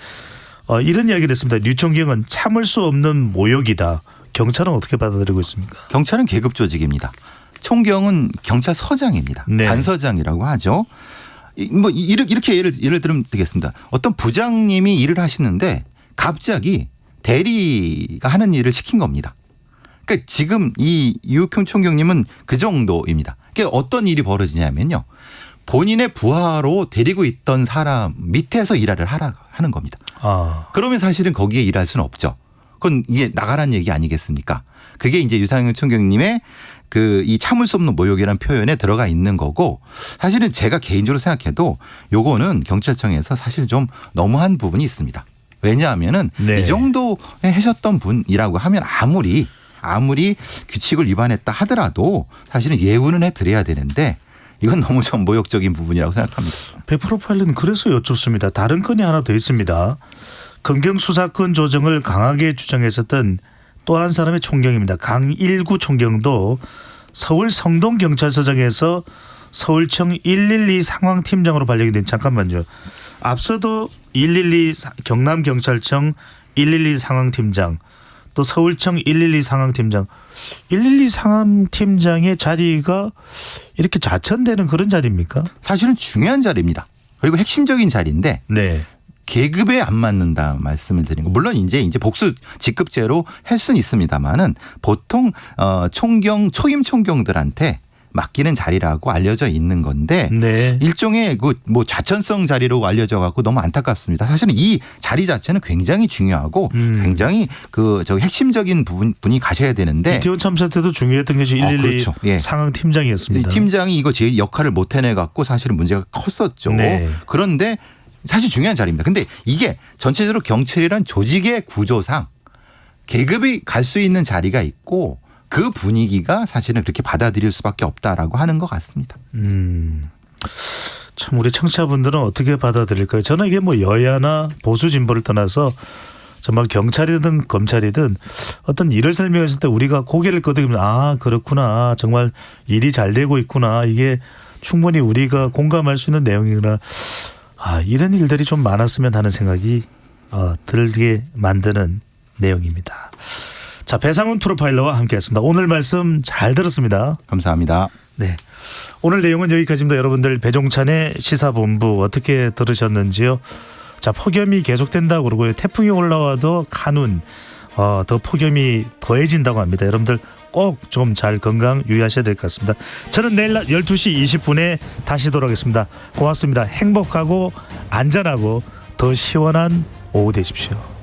이런 이야기를 했습니다. 류 총경은 참을 수 없는 모욕이다. 경찰은 어떻게 받아들이고 있습니까? 경찰은 계급 조직입니다. 총경은 경찰서장입니다. 네. 반서장이라고 하죠. 뭐 이렇게 예를 들면 되겠습니다. 어떤 부장님이 일을 하시는데 갑자기 대리가 하는 일을 시킨 겁니다. 그러니까 지금 이 유욱형 총경님은 그 정도입니다. 그러니까 어떤 일이 벌어지냐면요. 본인의 부하로 데리고 있던 사람 밑에서 일을 하는 겁니다. 그러면 사실은 거기에 일할 수는 없죠. 그건 이게 나가라는 얘기 아니겠습니까? 그게 이제 유상현 총경님의 그 이 참을 수 없는 모욕이라는 표현에 들어가 있는 거고, 사실은 제가 개인적으로 생각해도 요거는 경찰청에서 사실 좀 너무한 부분이 있습니다. 왜냐하면은 이 정도 하셨던 분이라고 하면 아무리 규칙을 위반했다 하더라도 사실은 예우는 해드려야 되는데 이건 너무 좀 모욕적인 부분이라고 생각합니다. 프로파일은 그래서 여쭙습니다. 다른 건이 하나 더 있습니다. 검경 수사권 조정을 강하게 주장했었던 또 한 사람의 총경입니다. 강일구 총경도 서울 성동경찰서장에서 서울청 112 상황팀장으로 발령이 된, 잠깐만요. 앞서도 112 경남경찰청 112 상황팀장, 또 서울청 112 상황팀장, 112 상황팀장의 자리가 이렇게 좌천되는 그런 자리입니까? 사실은 중요한 자리입니다. 그리고 핵심적인 자리인데 계급에 안 맞는다 말씀을 드린 거. 물론 이제 복수 직급제로 할 수는 있습니다만은 보통 총경 초임 총경들한테 맡기는 자리라고 알려져 있는 건데 일종의 그 뭐 좌천성 자리로 알려져 갖고 너무 안타깝습니다. 사실은 이 자리 자체는 굉장히 중요하고 굉장히 그 저 핵심적인 분이 가셔야 되는데, 이태원 참사 때도 중요했던 것이 112 그렇죠. 상황 팀장이었습니다. 이 팀장이 이거 제 역할을 못 해내 갖고 사실은 문제가 컸었죠. 그런데 사실 중요한 자리입니다. 근데 이게 전체적으로 경찰이란 조직의 구조상 계급이 갈 수 있는 자리가 있고 그 분위기가 사실은 그렇게 받아들일 수밖에 없다라고 하는 것 같습니다. 참 우리 청취자분들은 어떻게 받아들일까요? 저는 이게 뭐 여야나 보수 진보를 떠나서 정말 경찰이든 검찰이든 어떤 일을 설명했을 때 우리가 고개를 끄덕이면서 아 그렇구나, 정말 일이 잘 되고 있구나, 이게 충분히 우리가 공감할 수 있는 내용이구나, 이런 일들이 좀 많았으면 하는 생각이 들게 만드는 내용입니다. 자, 배상훈 프로파일러와 함께했습니다. 오늘 말씀 잘 들었습니다. 감사합니다. 네, 오늘 내용은 여기까지입니다. 여러분들 배종찬의 시사본부 어떻게 들으셨는지요? 자, 폭염이 계속된다고 그러고요. 태풍이 올라와도 간운 더 폭염이 더해진다고 합니다. 여러분들 꼭 좀 잘 건강 유의하셔야 될 것 같습니다. 저는 내일 낮 12시 20분에 다시 돌아오겠습니다. 고맙습니다. 행복하고 안전하고 더 시원한 오후 되십시오.